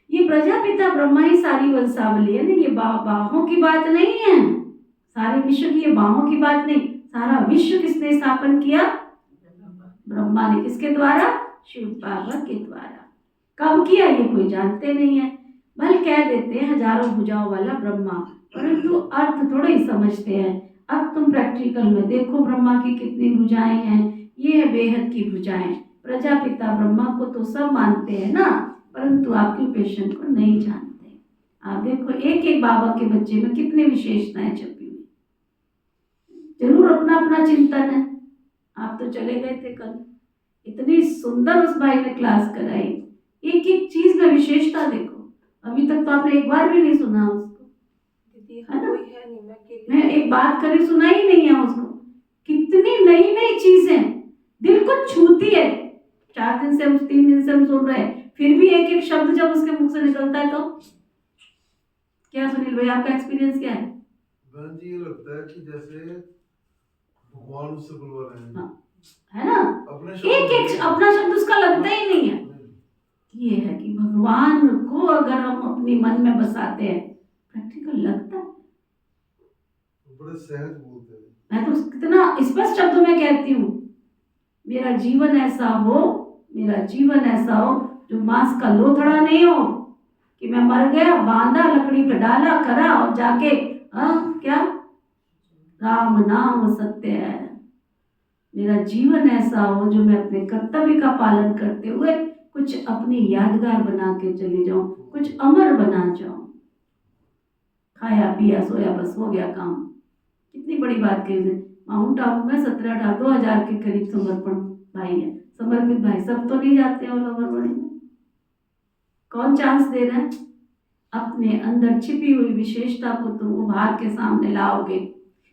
ये प्रजापिता ब्रह्मा ही सारी वंशावली है ना। ये बाहों की बात नहीं है, सारे विश्व की ये बाहों की बात नहीं। सारा विश्व किसने स्थापन किया, ब्रह्मा ने। किसके द्वारा, शिव बाबा के द्वारा। कब किया ये कोई जानते नहीं है, बल कह देते हैं हजारों भुजाओं वाला ब्रह्मा, परंतु अर्थ थोड़ा ही समझते हैं। अब तुम प्रैक्टिकल में देखो ब्रह्मा की कितनी भुजाएं हैं, ये है बेहद की भुजाएं। प्रजापिता ब्रह्मा को तो सब मानते हैं ना, परंतु ऑक्यूपेशन को नहीं जानते। आप देखो एक एक बाबा के बच्चे में कितनी विशेषताएं छपी हुई। जरूर अपना अपना चिंतन है। आप तो चले गए थे कल, इतनी सुंदर उस भाई ने क्लास कराई, एक एक चीज में विशेषता देखो। अभी तक तो आपने एक बार भी नहीं सुना उसको, है ना। मैं एक बात करी सुना ही नहीं है उसको। कितनी नई नई चीजें दिल को छूती है। 4 दिन से हम 3 दिन से हम सुन रहे हैं, फिर भी एक एक शब्द जब उसके मुख से निकलता है तो क्या। सुनील भाई आपका एक्सपीरियंस क्या है? बहन जी ये लगता है कि जैसे भगवान उससे बुलवा रहे हैं। हाँ, है ना। अपने एक एक अपना शब्द उसका लगता ही नहीं है। ये है कि भगवान को अगर हम अपने मन में बसाते हैं, प्रैक्टिकल लगता है। बड़े सहज बोलते हैं। मैं तो कितना स्पष्ट शब्दों में कहती हूँ, मेरा जीवन ऐसा हो, मेरा जीवन ऐसा हो जो मांस का लोथड़ा नहीं हो, कि मैं मर गया, बांधा, लकड़ी पे डाला, करा और जाके क्या राम नाम सत्य है। मेरा जीवन ऐसा हो जो मैं अपने कर्तव्य का पालन करते हुए कुछ अपनी यादगार बना के चली जाऊं, कुछ अमर बना जाऊं। खाया पिया सोया बस हो गया काम। कितनी बड़ी बात कही। माउंट आबू में 17,000 के करीब समर्पण भाई है, समर्पित भाई। सब तो नहीं जाते हैं ओलावरवाड़ी में। कौन चांस दे रहा है? अपने अंदर छिपी हुई विशेषता को तुम उभार के सामने लाओगे,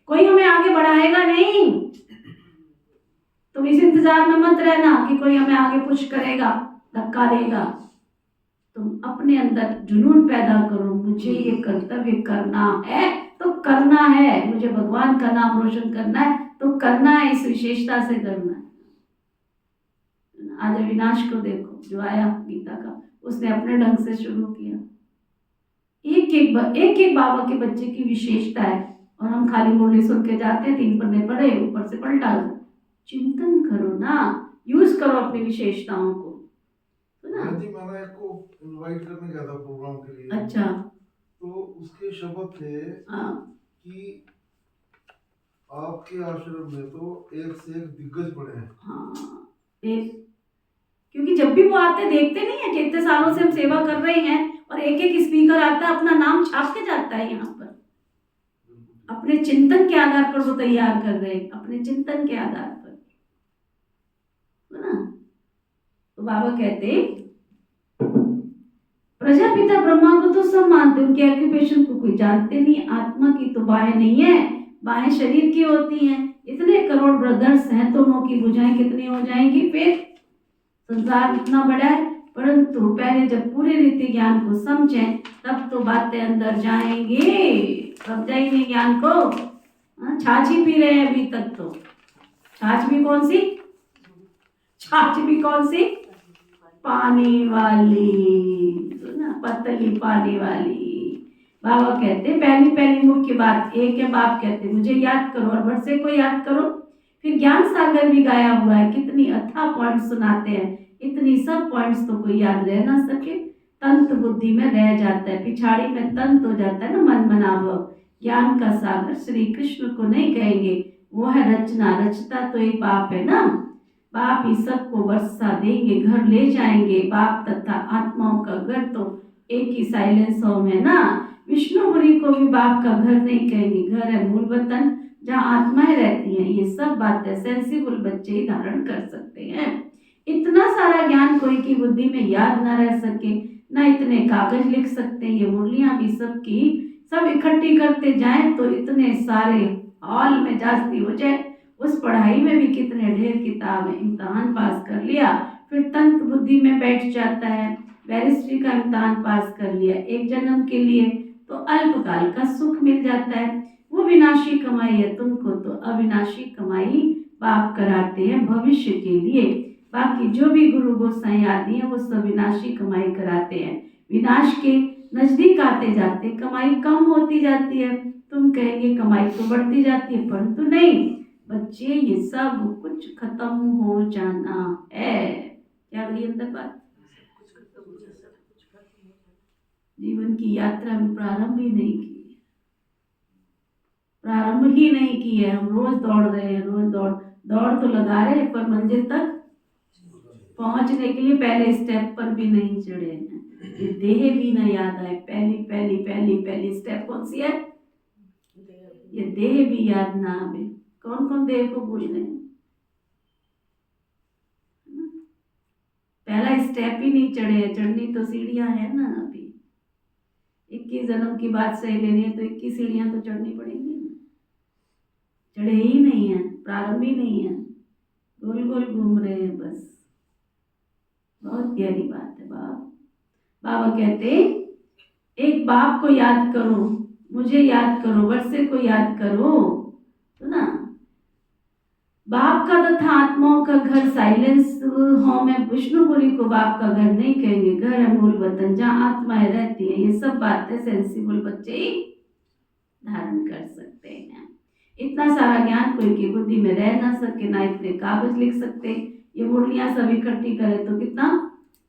कोई हमें आगे बढ़ाएगा नहीं। तुम इस इंतजार में मत रहना कि कोई हमें आगे पुश करेगा, धक्का देगा। तुम अपने अंदर जुनून पैदा करो, मुझे ये कर्तव्य करना है तो करना है, मुझे भगवान का नाम रोशन करना है तो करना है, इस विशेषता से करना है। आज अविनाश को देखो जो आया गीता का, उसने अपने ढंग से शुरू किया। एक एक बाबा के बच्चे की विशेषता है और हम खाली मुरली सुन के जाते हैं, 3 पन्ने पढ़े ऊपर से पलटा। चिंतन करो ना, यूज करो अपनी विशेषताओं को, है ना। जी मैंने एक को इनवाइट करने गया था प्रोग्राम के लिए। अच्छा। तो उसके शब्द थे हाँ कि आपके आश्रम में तो एक से एक दिग्गज पड़े हैं। हाँ, क्योंकि जब भी वो आते देखते नहीं है कि इतने सालों से हम सेवा कर रहे हैं और एक एक स्पीकर आता है, अपना नाम छाप के जाता है यहाँ पर, अपने चिंतन के आधार पर वो तैयार कर रहे हैं, अपने चिंतन के आधार पर, है ना। तो बाबा कहते प्रजापिता ब्रह्मा को तो सब मानते, उनके ऑक्यूपेशन को कोई जानते नहीं। आत्मा की तो बाहें नहीं है, बाहें शरीर की होती हैं। इतने करोड़ ब्रदर्स हैं, दोनों की भुजाएं कितनी हो जाएंगी। फिर संसार इतना बड़ा है, परंतु पहले जब पूरे रीति ज्ञान को समझें तब तो बातें अंदर जाएंगे। समझा ही नहीं ज्ञान को, छाछ ही पी रहे हैं अभी तक। तो छाछ भी कौन सी, छाछ भी कौन सी, पानी वाली, सुना, पतली पानी वाली। बाबा कहते पहली पहली मुख्य बात एक है, बाप कहते मुझे याद करो और वर्षे को याद करो। फिर ज्ञान सागर भी गाया हुआ है, कितनी अथा पॉइंट सुनाते हैं, इतनी सब पॉइंट्स तो कोई याद रह ना सके, तंत बुद्धि में रह जाता है, पिछाड़ी में तंत हो जाता है ना, मन मनाभव। ज्ञान का सागर श्री कृष्ण को नहीं कहेंगे, वो है रचना, रचता तो एक बाप है ना। बाप ही सबको वर्षा देंगे, घर ले जाएंगे। बाप तथा आत्माओं का घर तो एक ही साइलेंस होम है ना। विष्णुपुरी को भी बाप का घर नहीं कहेंगे, घर है मूल वतन जहाँ आत्माएं रहती हैं। ये सब बातें सेंसिबल बच्चे ही धारण कर सकते हैं। इतना सारा ज्ञान कोई की बुद्धि में याद ना रह सके, ना इतने कागज लिख सकते। ये मुरलियां भी सबकी सब इकट्ठी करते जाएं तो इतने सारे हॉल में जास्ती हो जाए। उस पढ़ाई में भी कितने ढेर किताब है, इम्तहान पास कर लिया फिर तंत्र बुद्धि में बैठ जाता है। बैरिस्ट्री का इम्तहान पास कर लिया एक जन्म के लिए तो अल्पकाल का सुख मिल जाता है। वो विनाशी कमाई है, तुमको तो अविनाशी कमाई बाप कराते हैं भविष्य के लिए। बाकी जो भी गुरु गोसाई आदि हैं वो सब विनाशी कमाई कराते हैं। विनाश के नजदीक आते जाते कमाई कम होती जाती है। तुम कहेंगे कमाई तो बढ़ती जाती है, परंतु नहीं बच्चे, ये सब कुछ खत्म हो जाना है। क्या बड़ी अंदर बात, जीवन की यात्रा में प्रारंभ ही नहीं की, प्रारंभ ही नहीं की है। हम रोज दौड़ रहे हैं, रोज दौड़ तो लगा रहे हैं, पर मंजिल तक पहुंचने के लिए पहले स्टेप पर भी नहीं चढ़े हैं। ये देह भी न याद आए, पहली पहली पहली पहली स्टेप कौन सी है, ये देह भी याद ना आवे। कौन कौन देह को भूल गए, पहला स्टेप ही नहीं चढ़े। चढ़नी तो सीढ़ियां है ना, अभी 21 जन्म की बात सही लेनी है तो 21 सीढ़ियां तो चढ़नी पड़ेंगी। चढ़े ही नहीं है, प्रारंभ ही नहीं है, गोल गोल घूम रहे हैं बस। बहुत गहरी बात है। बाबा कहते एक बाप को याद करो, मुझे याद करो, वर्षे को याद करो, तो ना बाप का तथा आत्माओं का घर साइलेंस होम है। विष्णुपुरी को बाप का घर नहीं कहेंगे, घर है मूल वतन जहाँ आत्माएं रहती हैं। ये सब बातें सेंसिबल बच्चे ही धारण कर सकते हैं। इतना सारा ज्ञान कोई की बुद्धि में रह ना सके, ना इतने कागज लिख सकते। ये मुरलियां सब इकट्ठी करे तो कितना,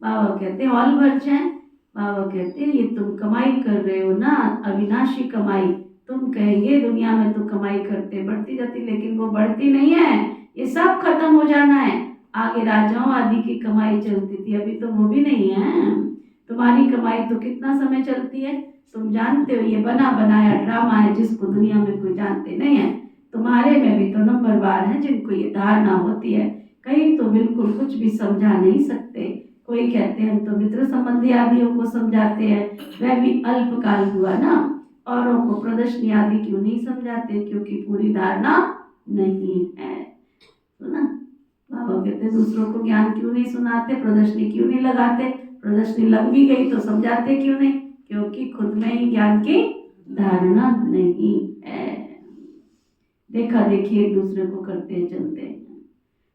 बाबा कहते हॉल भर जाए। बाबा कहते ये तुम कमाई कर रहे हो ना, अविनाशी कमाई। तुम कहेंगे दुनिया में तो कमाई करते बढ़ती जाती, लेकिन वो बढ़ती नहीं है, ये सब खत्म हो जाना है। आगे राजाओं आदि की कमाई चलती थी, अभी तो वो भी नहीं है। तुम्हारी कमाई तो कितना समय चलती है तुम जानते हो, ये बना बनाया ड्रामा है जिसको दुनिया में कोई जानते नहीं है। तुम्हारे में भी तो नंबरवार हैं जिनको ये धारणा होती है, कई तो बिल्कुल कुछ भी समझा नहीं सकते। कोई कहते हैं हम तो मित्र संबंधी आदियों को समझाते हैं, वह भी अल्पकाल हुआ ना। औरों को प्रदर्शनी आदि क्यों नहीं समझाते, क्योंकि पूरी धारणा नहीं है। तो ना बाबा कहते दूसरों को ज्ञान क्यों नहीं सुनाते, प्रदर्शनी क्यों नहीं लगाते। प्रदर्शनी लग भी गई तो समझाते क्यों नहीं? क्योंकि खुद में ही ज्ञान की धारणा नहीं है। देखा देखी एक दूसरे को करते चलते हैं।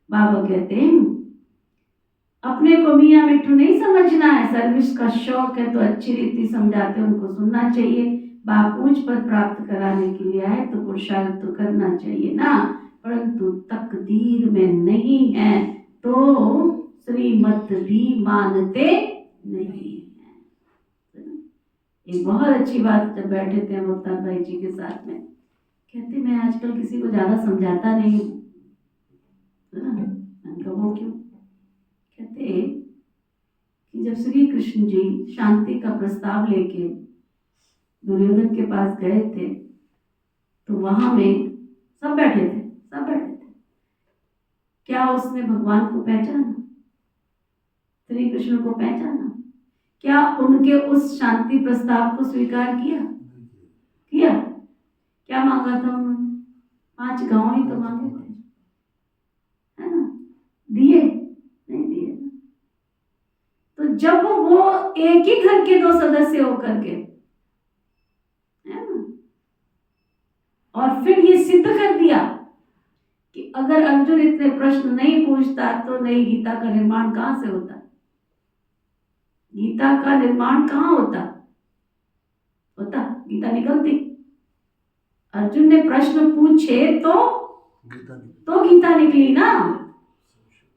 बाबा कहते हैं अपने को मियाँ मिट्ठू नहीं समझना है, सर्विस का शौक है तो अच्छी रीति समझाते उनको सुनना चाहिए। बाप ऊंच पद प्राप्त कराने के लिए आए तो पुरुषार्थ तो करना चाहिए ना, परंतु तकदीर में नहीं है तो श्रीमत भी मानते नहीं है। एक बहुत अच्छी बात जब बैठे थे मुख्तार भाई जी के साथ में, कहते मैं आजकल किसी को ज्यादा समझाता नहीं हूँ। वो क्यों? कहते कि जब श्री कृष्ण जी शांति का प्रस्ताव लेके दुर्योधन के पास गए थे तो वहां में सब बैठे थे। क्या उसने भगवान को पहचाना? श्री कृष्ण को पहचाना? क्या उनके उस शांति प्रस्ताव को स्वीकार किया? क्या मांगा था उन्होंने? 5 गांव ही तो मांगे थे, है ना? दिए? नहीं दिए। तो जब वो एक ही घर के 2 सदस्य होकर के, है ना, और फिर ये सिद्ध कर दिया कि अगर अर्जुन इतने प्रश्न नहीं पूछता तो नई गीता का निर्माण कहां से होता? गीता का निर्माण कहां होता? गीता निकलती। अर्जुन ने प्रश्न पूछे तो गीता निकली ना,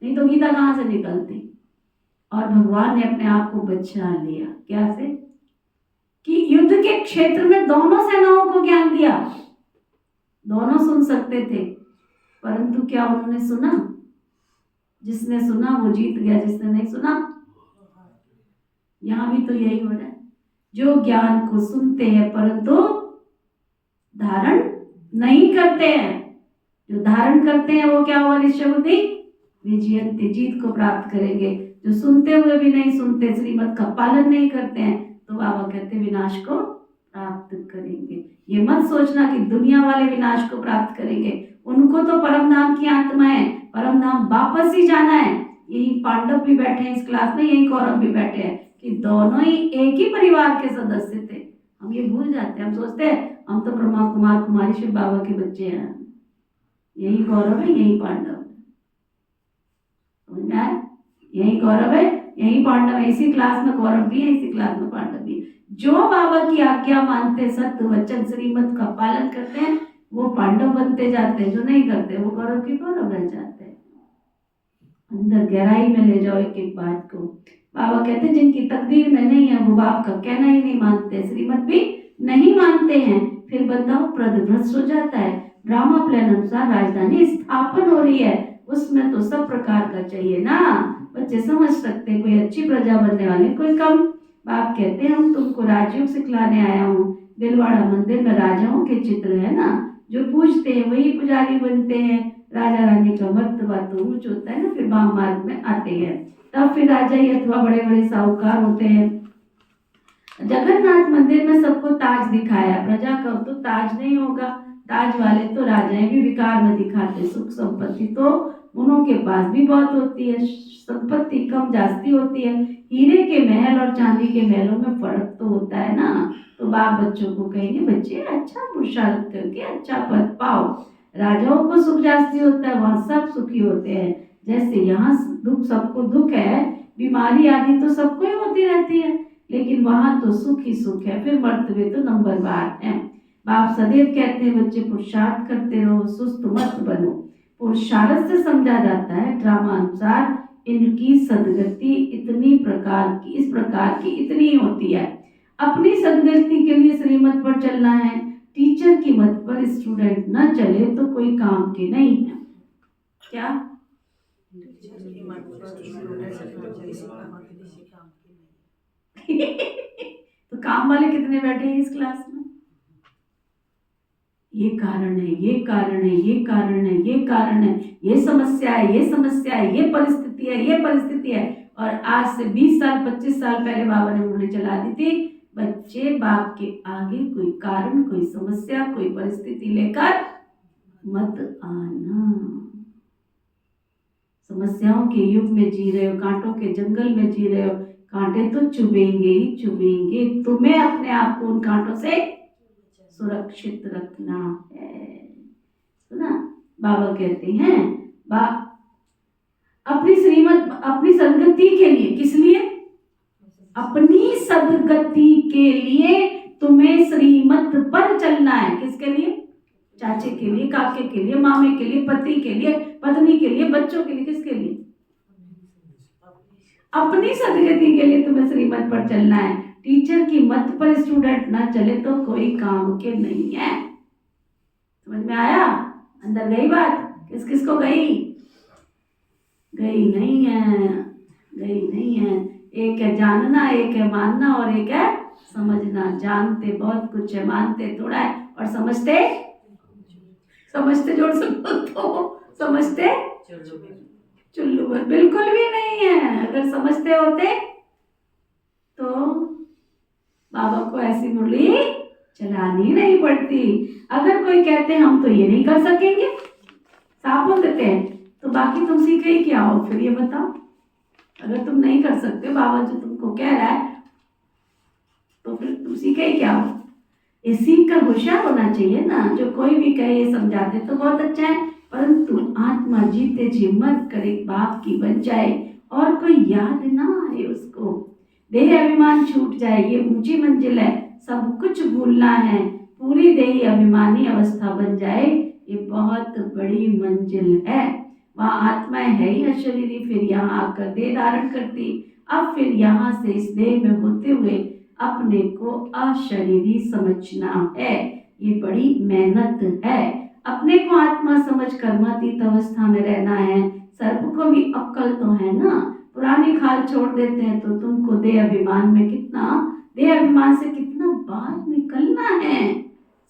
नहीं तो गीता कहां से निकलती? और भगवान ने अपने आप को बचा लिया। क्या से? कि युद्ध के क्षेत्र में दोनों सेनाओं को ज्ञान दिया, दोनों सुन सकते थे, परंतु क्या उन्होंने सुना? जिसने सुना वो जीत गया, जिसने नहीं सुना। यहां भी तो यही हो रहा है, जो ज्ञान को सुनते हैं परंतु धारण नहीं करते हैं, जो धारण करते हैं वो क्या हुआ? निश्चय विजयन्ति, जीत को प्राप्त करेंगे। जो सुनते हुए भी नहीं सुनते, श्रीमत का पालन नहीं करते हैं, तो बाबा कहते विनाश को प्राप्त करेंगे। ये मत सोचना कि दुनिया वाले विनाश को प्राप्त करेंगे, उनको तो परम धाम की आत्मा है, परम धाम वापस ही जाना है। यही पांडव भी बैठे हैं इस क्लास में, यही कौरव भी बैठे हैं, कि दोनों ही एक ही परिवार के सदस्य थे। हम ये भूल जाते हैं, हम सोचते हैं हम तो ब्रह्मा कुमार कुमारी शिव बाबा के बच्चे हैं। यही कौरव है, यही पांडव है, समझ में आया? यही कौरव है, यही पांडव है। इसी क्लास में कौरव भी है, इसी क्लास में पांडव भी है। जो बाबा की आज्ञा मानते, सत्य वचन श्रीमत का पालन करते हैं, वो पांडव बनते जाते हैं। जो नहीं करते वो कौरव के कौरव रह जाते हैं। अंदर गहराई में ले जाओ एक एक बात को। बाबा कहते हैं जिनकी तकदीर में नहीं है वो बाप का कहना ही नहीं मानते, श्रीमत भी नहीं मानते हैं, फिर बंदा प्रदभ्रष्ट हो जाता है। ड्रामा प्लान अनुसार राजधानी स्थापन हो रही है, उसमें तो सब प्रकार का चाहिए ना। बच्चे समझ सकते हैं, कोई अच्छी प्रजा बनने वाले, कोई कम। बाप कहते हैं हम तुमको राजयोग सिखलाने आया हूँ। दिलवाड़ा मंदिर में राजाओं के चित्र है ना, जो पूजते हैं वही पुजारी बनते हैं। राजा रानी का मर्तबा तो ऊंच होता है ना, फिर वाम मार्ग में आते हैं, तब फिर राजा ही अथवा बड़े बड़े साहूकार होते हैं। जगन्नाथ मंदिर में सबको ताज दिखाया, प्रजा का तो ताज नहीं होगा। ताज वाले तो राजाएं भी विकार में दिखाते। सुख संपत्ति तो उन्हों के पास भी बहुत होती है, संपत्ति कम जास्ती होती है। हीरे के महल और चांदी के महलों में फर्क तो होता है ना। तो बाप बच्चों को कहेंगे बच्चे अच्छा पुरुषार्थ करके अच्छा पद पाओ। राजाओं को सुख जास्ती होता है, वहाँ सब सुखी होते हैं। जैसे यहाँ दुख, सबको दुख है, बीमारी आदि तो सबको ही होती रहती है, लेकिन वहां तो सुख ही सुख है। फिर मर्तबे तो नंबरवार है। बाप सदैव कहते हैं बच्चे पुरुषार्थ करते रहो, सुस्त मत बनो। पुरुषार्थ से समझा जाता है ड्रामा अनुसार इनकी सदगति इतनी प्रकार की, इस प्रकार की इतनी होती है। अपनी सदगति के लिए श्रीमत पर चलना है। टीचर की मत पर स्टूडेंट न चले तो कोई काम के नहीं है। क्या? तो काम वाले कितने बैठे हैं इस क्लास में? ये कारण है, ये कारण है, ये कारण है, ये कारण है, ये समस्या है, ये समस्या है, ये परिस्थिति है, ये परिस्थिति है। और आज से 20 साल 25 साल पहले बाबा ने उंगली चला दी थी, बच्चे बाप के आगे कोई कारण, कोई समस्या, कोई परिस्थिति लेकर मत आना। समस्याओं के युग में जी रहे हो, कांटों के जंगल में जी रहे हो, कांटे तो चुभेंगे ही चुभेंगे, तुम्हें अपने आप को उन कांटों से सुरक्षित रखना है। तो ना बाबा कहते हैं अपनी श्रीमत अपनी सदगति के लिए, किस लिए? अपनी सदगति के लिए तुम्हें श्रीमत पर चलना है। किसके लिए? चाचे के लिए, काके के लिए, मामे के लिए, पति के लिए, पत्नी के लिए, बच्चों के लिए। किसके लिए? अपनी सदगति के लिए तुम्हें श्रीमत पर चलना है। टीचर की मत पर स्टूडेंट ना चले तो कोई काम के नहीं है। समझ में आया? अंदर गई बात? किस किस को गई? गई नहीं है, गई नहीं है। एक है जानना, एक है मानना और एक है समझना। जानते बहुत कुछ है, मानते थोड़ा है, और समझते जोड़ सकते तो समझते चुल्लू भर बिल्कुल भी नहीं है। अगर समझते होते तो बाबा को ऐसी मुरली चलानी नहीं पड़ती। अगर कोई कहते हम तो ये नहीं कर सकेंगे, साफ बोल देते हैं, तो बाकी तुम सीखे ही क्या हो? फिर ये बताओ, अगर तुम नहीं कर सकते, बाबा जो तुमको कह रहा है, तो फिर तुम सीखे ही क्या हो? ये सीख कर होशियार होना चाहिए ना। जो कोई भी कहे ये समझाते तो बहुत अच्छा है, परंतु आत्मा जीते जी मर कर एक बाप की बन जाए और कोई याद ना आए उसको, देह अभिमान छूट जाए, ये ऊंची मंजिल है। सब कुछ भूलना है, पूरी देही अभिमानी अवस्था बन जाए, ये बहुत बड़ी मंजिल है। वहाँ आत्माएं है ही अशरीरी, फिर यहाँ आकर देह धारण करती, अब फिर यहाँ से इस देह में होते हुए अपने को अशरीरी समझना है। ये बड़ी मेहनत है। अपने को आत्मा समझ कर्मातीत अवस्था में रहना है। सर्प को भी अक्ल तो है ना, पुरानी खाल छोड़ देते हैं तो तुमको देह अभिमान में कितना, देह अभिमान से कितना बाहर निकलना है।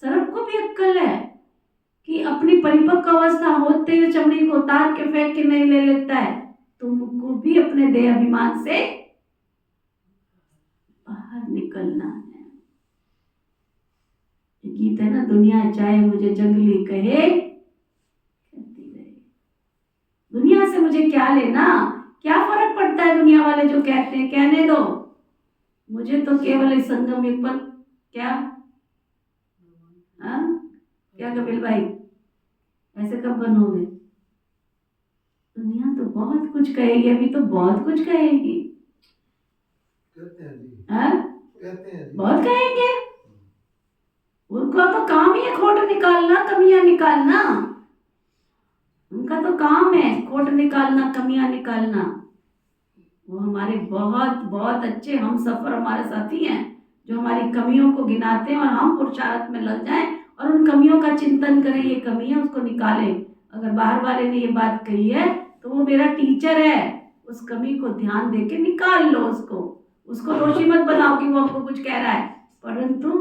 सर्प को भी अक्ल है कि अपनी परिपक्व अवस्था होते हुए चमड़ी को उतार के फेंक के नहीं ले लेता है। तुमको भी अपने देह अभिमान से बाहर निकलना है। गीत है ना, दुनिया चाहे मुझे जंगली कहे, कहती रहे। दुनिया से मुझे क्या लेना, क्या फर्क पड़ता है दुनिया वाले जो कहते हैं, कहने दो। मुझे तो केवल इस संगम युग पर क्या क्या कपिल भाई, ऐसे कब बनोगे? दुनिया तो बहुत कुछ कहेगी, अभी तो बहुत कुछ कहेगी। कहते हैं जी, कहते हैं जी, बहुत कहेंगे। उनका तो काम ही है खोट निकालना, कमियां निकालना। उनका तो काम है खोट निकालना, कमियां निकालना। वो हमारे बहुत बहुत अच्छे हम सफर हमारे साथी हैं, जो हमारी कमियों को गिनाते हैं और हम पुरुषार्थ में लग जाएं और उन कमियों का चिंतन करें, ये कमी है उसको निकालें। अगर बाहर वाले ने ये बात कही है तो वो मेरा टीचर है, उस कमी को ध्यान दे के निकाल लो। उसको दोषी मत बनाओ कि वो हमको कुछ कह रहा है। परंतु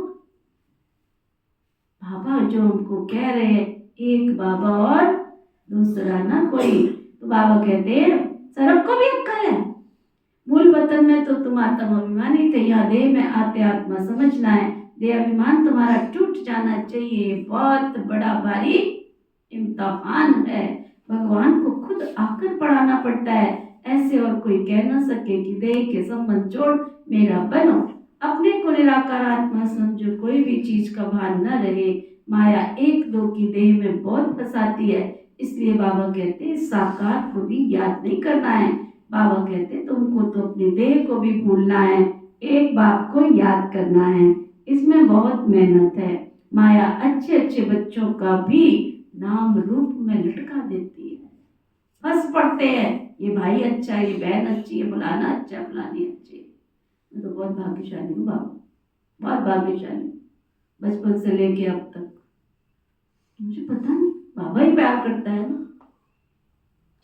बाबा जो हमको कह रहे हैं, एक बाबा और दूसरा ना कोई। तो बाबा कहते हैं सर्प को भी अक्ल है। मूल वतन में तो तुम आत्म अभिमानी थे, यहाँ देह में आते आत्मा समझना है। देह अभिमान तुम्हारा टूट जाना चाहिए। बहुत बड़ा भारी इम्तिहान है, भगवान को खुद आकर पढ़ाना पड़ता है। ऐसे और कोई कह न सके कि देह के संबंध जोड़ मेरा बनो। अपने को निराकार आत्मा समझो, कोई भी चीज का भान न रहे। माया एक दो की देह में बहुत फंसाती है, इसलिए बाबा कहते हैं साकार को भी याद नहीं करना है। बाबा कहते तुमको तो अपनी देह को भी भूलना है, एक बाप को याद करना है। इसमें बहुत मेहनत है। माया अच्छे अच्छे बच्चों का भी नाम रूप में लटका देती है। फंस पड़ते हैं, ये भाई अच्छा है, ये बहन अच्छी है, फलाना अच्छा, फलानी अच्छी है। मैं तो बहुत भाग्यशाली हूँ बाबा, बहुत भाग्यशाली, बचपन से लेके अब तक। मुझे पता नहीं, बाबा ही प्यार करता है ना,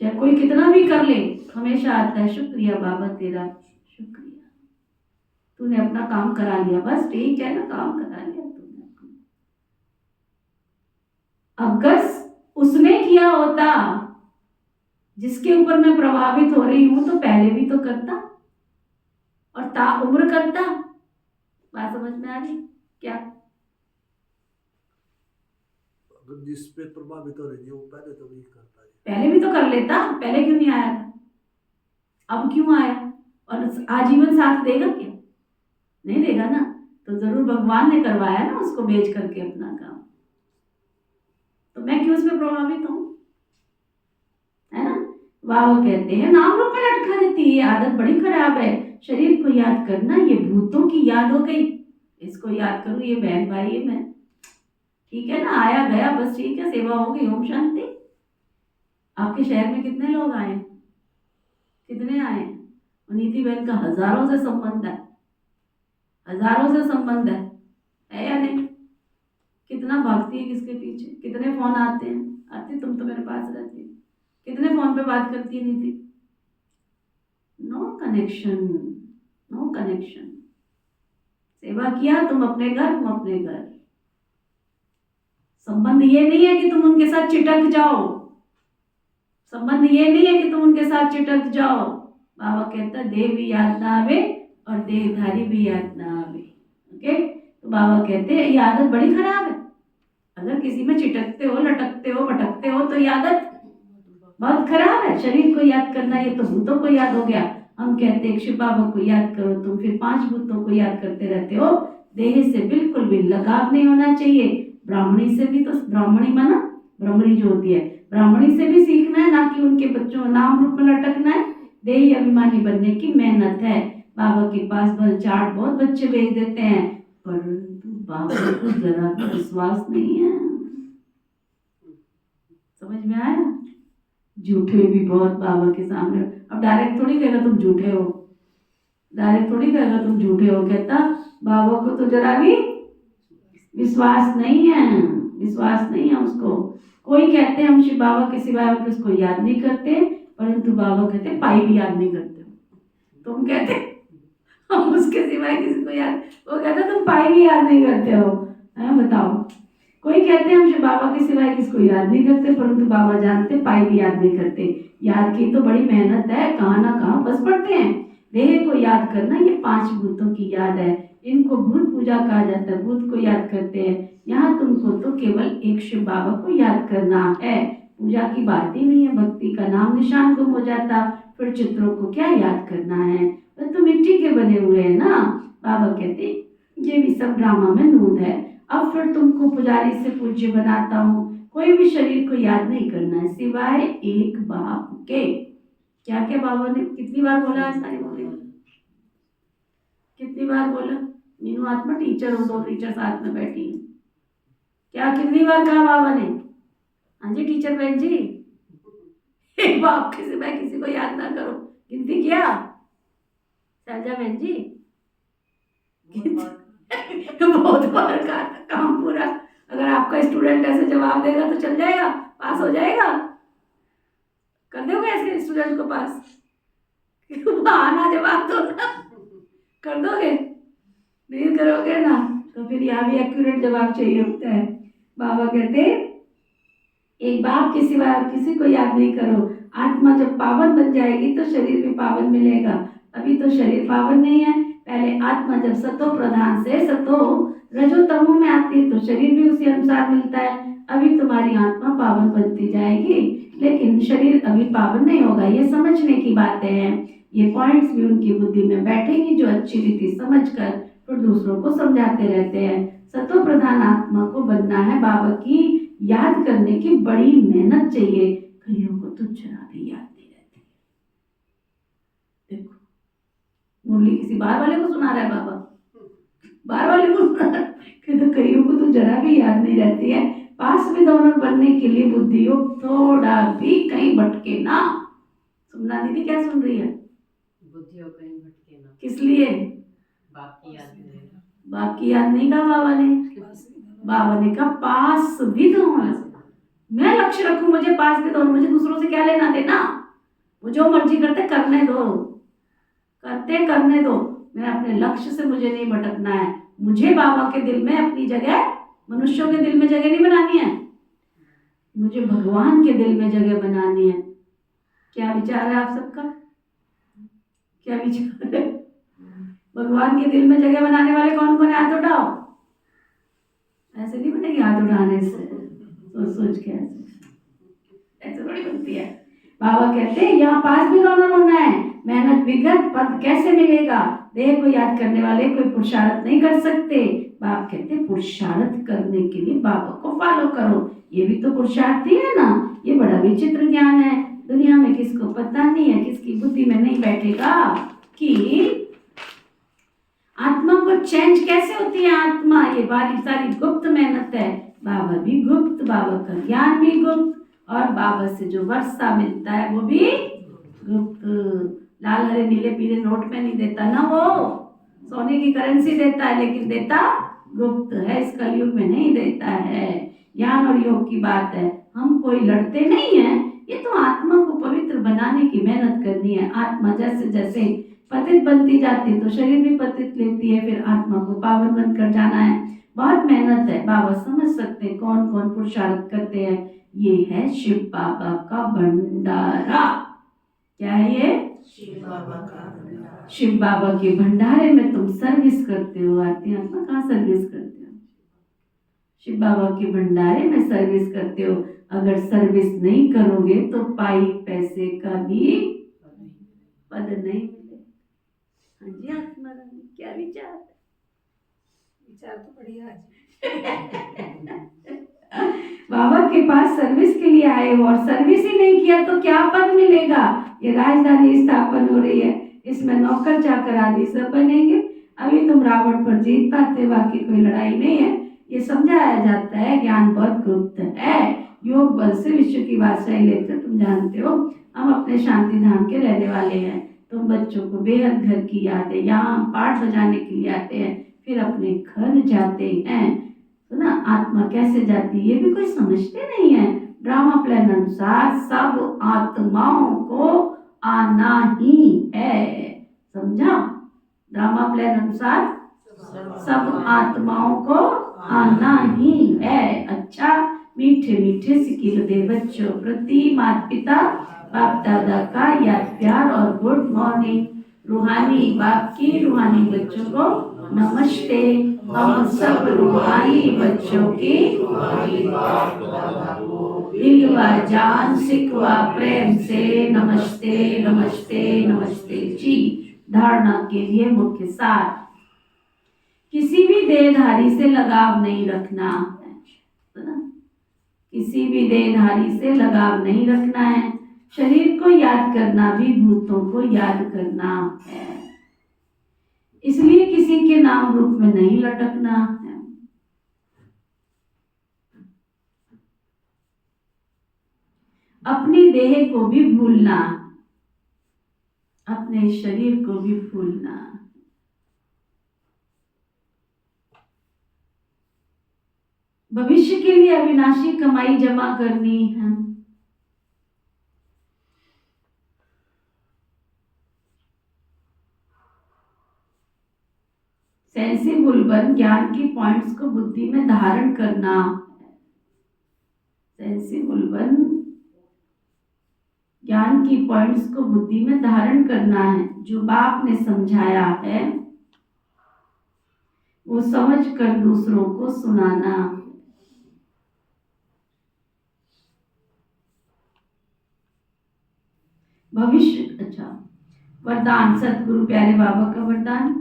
चाहे कोई कितना भी कर ले, हमेशा आता है शुक्रिया बाबा तेरा, शुक्रिया तूने अपना काम करा लिया। बस ठीक है ना, काम करा लिया तूने अपना। अगर उसने किया होता जिसके ऊपर मैं प्रभावित हो रही हूं, तो पहले भी तो करता और ताउम्र करता। बात समझ में आ रही क्या? अगर जिस पे प्रभावित हो रही है वो पहले तो नहीं करता है, पहले भी तो कर लेता, पहले क्यों नहीं आया था, अब क्यों आया? और आजीवन साथ देगा क्या? नहीं देगा ना। तो जरूर भगवान ने करवाया ना उसको बेच करके अपना काम, तो मैं क्यों उसमें प्रभावित हूँ, है ना। बाबा कहते हैं नाम रूप में लटका देती है, ये आदत बड़ी खराब है। शरीर को याद करना ये भूतों की याद हो गई, इसको याद करूँ, ये बहन भाई है, मैं ठीक है ना, आया गया बस, ठीक है, सेवा हो गई, ओम शांति। आपके शहर में कितने लोग आए, कितने आए? नीति बहन का हजारों से संबंध है, हजारों से संबंध है या नहीं? कितना भागती है किसके पीछे, कितने फोन आते हैं, आती तुम तो मेरे पास रहती है, कितने फोन पे बात करती है नीति? No connection, no connection. सेवा किया तुम अपने घर, तुम अपने घर। संबंध ये नहीं है कि तुम उनके साथ चिटक जाओ, संबंध ये नहीं है कि तुम उनके साथ चिटक जाओ। बाबा कहता देह भी याद ना आवे और देहधारी भी याद ना आवे। ओके, तो बाबा कहते हैं ये आदत बड़ी खराब है। अगर किसी में चिटकते हो, लटकते हो, भटकते हो तो ये आदत बहुत खराब है। शरीर को याद करना ये तो भूतों को याद हो गया। हम कहते हैं शिव बाबा को याद करो, तुम फिर 5 भूतों को याद करते रहते हो। देह से बिल्कुल भी लगाव नहीं होना चाहिए। ब्राह्मणी से भी, तो ब्राह्मणी माना ब्राह्मणी जो होती है, ब्राह्मणी से भी सीखना है, ना कि उनके बच्चों नाम रूप में लटकना है। देही अभिमानी बनने की मेहनत है। बाबा के पास भल चाट बहुत बच्चे भेज देते हैं, परंतु बाबा को जरा भी विश्वास नहीं है। समझ में आया? झूठे भी बहुत बाबा के सामने। अब डायरेक्ट थोड़ी कहेगा तुम झूठे हो, डायरेक्ट थोड़ी कहेगा तुम झूठे हो, कहता बाबा को तो जरा भी विश्वास नहीं है, विश्वास नहीं है उसको। कोई कहते हैं हम शिव बाबा के सिवाय उसको याद नहीं करते, परंतु बाबा कहते पाई भी याद नहीं करते। तुम कहते हम उसके सिवाय किसी को याद, वो कहता तुम पाई भी याद नहीं करते हो, है बताओ। कोई कहते हैं हम शिव बाबा के सिवाय किसको याद नहीं करते, परंतु बाबा जानते पाई भी याद नहीं करते। याद की तो बड़ी मेहनत है, कहाँ ना कहाँ फंस पड़ते हैं। देह को याद करना ये 5 भूतों की याद है, इनको भूत पूजा कहा जाता है, भूत को याद करते हैं। यहाँ तुमको तो केवल एक शिव बाबा को याद करना है, पूजा की बात ही नहीं है। भक्ति का नाम निशान गुम हो जाता, फिर चित्रों को क्या याद करना है, तो मिट्टी के बने हुए हैं ना। बाबा कहते ये भी सब ड्रामा में नूद है। अब फिर तुमको पुजारी से पूज्य बनाता हूँ। कोई भी शरीर को याद नहीं करना है सिवाय एक बाप के। क्या क्या बाबा ने कितनी बार बोला है? सारे बोले कितनी बार बोला? मीनू आत्मा टीचर हो, 2 टीचर साथ में बैठी हैं। क्या कितनी बार कहा बाबा ने? हाँ जी टीचर बहन जी, एक बाप के सिवाय किसी को याद ना करो। गिनती किया शैलजा बहन जी? बहुत बार कहा था, काम पूरा। अगर आपका स्टूडेंट ऐसे जवाब देगा तो चल जाएगा, पास हो जाएगा। कर दोगे ऐसे स्टूडेंट को पास? आना जवाब दो ना, कर दोगे? नहीं करोगे ना तो फिर यहाँ भी एक्यूरेट जवाब चाहिए होता है। बाबा कहते एक बाप के सिवा किसी को याद नहीं करो। आत्मा जब पावन बन जाएगी तो शरीर भी पावन मिलेगा। अभी तो शरीर पावन नहीं है। पहले आत्मा जब सतो प्रधान से सतो रजो तमो में आती है तो शरीर भी उसी अनुसार मिलता है। अभी तुम्हारी आत्मा पावन बनती जाएगी, लेकिन शरीर अभी पावन नहीं होगा। ये समझने की बातें हैं, ये पॉइंट्स भी उनकी बुद्धि में बैठेंगी जो अच्छी रीति समझकर फिर दूसरों को समझाते रहते हैं। सतो प्रधान आत्मा को बनना है। बाबा की याद करने की बड़ी मेहनत चाहिए। कईयों को तो जरा भी याद नहीं रहती। देखो मुरली किसी बाहर वाले को सुना रहा है बाबा, बाहर वाले को सुना रहा है, तो कईयों को तो जरा भी याद नहीं रहती है। पास में डोनर बनने के लिए बुद्धि योग थोड़ा भी कहीं भटके ना। सुनना दीदी क्या सुन रही है? बुद्धि योग कहीं भटके ना। किस लिए? बाप की याद नहीं। बाप की याद नहीं कहा बाबा ने। बाबा ने कहा पास विद होना। मैं लक्ष्य रखूं मुझे पास विद होना, मुझे दूसरों से क्या लेना देना। वो जो मर्जी करते करने दो, करते करने दो। मैं अपने लक्ष्य से मुझे नहीं भटकना है। मुझे बाबा के दिल में अपनी जगह, मनुष्यों के दिल में जगह नहीं बनानी है, मुझे भगवान के दिल में जगह बनानी है। क्या विचार है आप सबका? क्या विचार है? भगवान के दिल में जगह बनाने वाले कौन कौन है? हाथ उठाओ। ऐसे नहीं बनेगी हाथ उठाने से, सोच सोच के ऐसे थोड़ी बनती है। बाबा कहते हैं यहाँ पास भी डोनर होना है, मेहनत विगत पद कैसे मिलेगा? देह को याद करने वाले कोई पुरुषार्थ नहीं कर सकते। बाप कहते पुरुषार्थ करने के लिए बाबा को फॉलो करो। ये भी तो पुरुषार्थ ही है ना। ये बड़ा विचित्र ज्ञान है, दुनिया में किसको पता नहीं है, किसकी बुद्धि में नहीं बैठेगा कि आत्मा को चेंज कैसे होती है। आत्मा ये सारी गुप्त मेहनत है। बाबा भी गुप्त, बाबा का ज्ञान भी गुप्त, और बाबा से जो वर्षा मिलता है वो भी गुप्त। लाल हरे नीले पीले नोट में नहीं देता ना, वो सोने की करेंसी देता है, लेकिन देता गुप्त है। इस कलयुग में नहीं देता है। ज्ञान और योग की बात है। हम कोई लड़ते नहीं है, ये तो आत्मा को पवित्र बनाने की मेहनत करनी है। आत्मा जैसे जैसे पतित बनती जाती है तो शरीर भी पतित लेती है, फिर आत्मा को पावन बनकर जाना है। बहुत मेहनत है। बाबा समझ सकते हैं कौन कौन पुरुषार्थ करते हैं। ये है शिव बाबा का भंडारा। क्या है ये? शिव बाबा का भंडारा। शिव बाबा के भंडारे में तुम सर्विस करते हो। आरती आत्मा कहाँ सर्विस करते हो? शिव बाबा के भंडारे में सर्विस करते हो। अगर सर्विस नहीं करोगे तो पाई पैसे का भी पद नहीं मिले। हाँ जी आत्मा रानी, क्या विचार? विचार तो बढ़िया है। बाबा के पास सर्विस के लिए आए हो और सर्विस ही नहीं किया तो क्या पद मिलेगा? ये राजधानी स्थापन हो रही है, इसमें नौकर चाकर आदि सब बनेंगे। अभी तुम रावण पर जीत पाते, बाकी कोई लड़ाई नहीं है। ये समझाया जाता है। ज्ञान बहुत गुप्त है। योग बल से विश्व की बादशाही लेकर तुम जानते हो हम अपने शांति धाम के रहने वाले हैं। तुम बच्चों को बेहद घर की याद है। यहाँ हम पाठ बजाने के लिए आते हैं, फिर अपने घर जाते हैं। तो ना आत्मा कैसे जाती है ये भी कोई समझते नहीं है। ड्रामा प्लान अनुसार सब आत्माओं को आना ही है। समझा? ड्रामा प्लान अनुसार सब आत्माओं को आना ही है। अच्छा, मीठे मीठे सिकिल दे बच्चों प्रति माता पिता बाप दादा का याद प्यार और गुड मॉर्निंग। रूहानी बाप की रूहानी बच्चों को नमस्ते। हम सब रूहानी बच्चों की दिल व जान सिकवा प्रेम से नमस्ते नमस्ते नमस्ते जी। धारणा के लिए मुख्य सार, किसी भी देहधारी से लगाव नहीं रखना है। किसी भी देहधारी से लगाव नहीं रखना है। शरीर को याद करना भी भूतों को याद करना है। इसलिए किसी के नाम रूप में नहीं लटकना है। अपनी देह को भी भूलना, अपने शरीर को भी भूलना। भविष्य के लिए अविनाशी कमाई जमा करनी है। सेंसिबल बन ज्ञान की पॉइंट्स को बुद्धि में धारण करना। सेंसिबल बन ज्ञान की पॉइंट्स को बुद्धि में धारण करना है। जो बाप ने समझाया है वो समझ कर दूसरों को सुनाना। भविष्य, अच्छा, वरदान सतगुरु प्यारे बाबा का वरदान,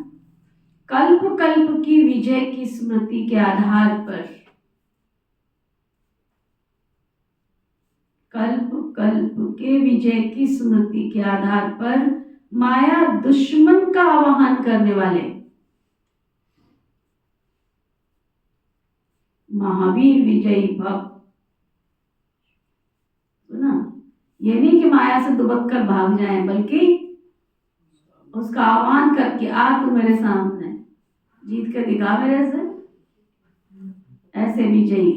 कल्प कल्प की विजय की स्मृति के आधार पर, कल्प कल्प के विजय की स्मृति के आधार पर माया दुश्मन का आवाहन करने वाले महावीर विजयी भव। सुना? ये नहीं कि माया से दुबक कर भाग जाए, बल्कि उसका आह्वान करके आ तू मेरे सामने, जीत कर दिखा मेरे से। ऐसे विजयी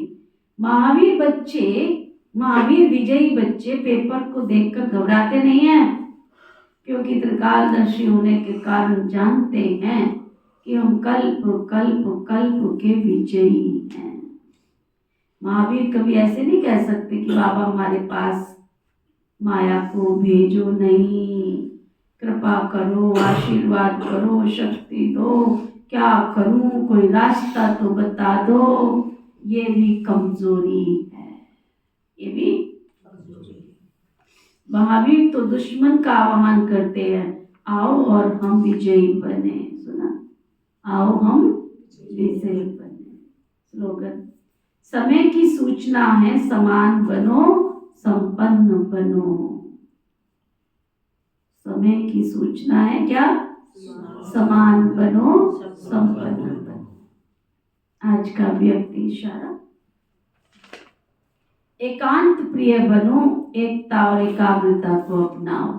महावीर बच्चे, महावीर विजयी बच्चे पेपर को देखकर घबराते नहीं हैं, क्योंकि त्रिकालदर्शी होने के कारण जानते हैं कि हम कल्प कल्प कल्प के विजयी हैं। महावीर कभी ऐसे नहीं कह सकते कि बाबा हमारे पास माया को भेजो नहीं, कृपा करो, आशीर्वाद करो, शक्ति दो, क्या करूं, कोई रास्ता तो बता दो। ये भी कमजोरी है, ये भी महावीर तो दुश्मन का आह्वान करते हैं, आओ और हम विजयी बने। सुना, आओ हम विजयी बने। स्लोगन, समय की सूचना है, समान बनो संपन्न बनो। समय की सूचना है क्या? समान बनो संपन्न बनो। आज का व्यक्ति इशारा, एकांत प्रिय बनो, एकता और एकाग्रता को अपनाओ।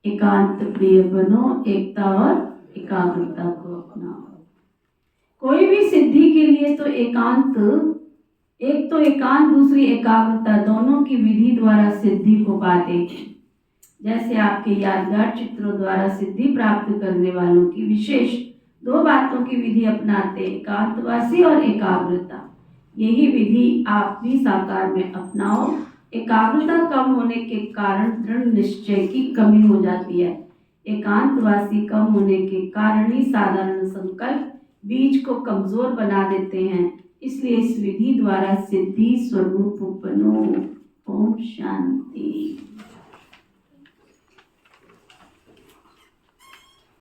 एकांत प्रिय बनो, एकता और एकाग्रता को अपनाओ। कोई भी सिद्धि के लिए तो एकांत, एक तो एकांत, दूसरी एकाग्रता, दोनों की विधि द्वारा सिद्धि को पाते हैं। जैसे आपके यादगार चित्रों द्वारा सिद्धि प्राप्त करने वालों की विशेष 2 बातों की विधि अपनाते, एकांतवासी और एकाग्रता। यही विधि आप भी साकार में अपनाओ। एकाग्रता कम होने के कारण दृढ़ निश्चय की कमी हो जाती है। एकांतवासी कम होने के कारण ही साधारण संकल्प बीज को कमजोर बना देते हैं। इसलिए इस विधि द्वारा सिद्धि स्वरूप बनो। ओम शांति।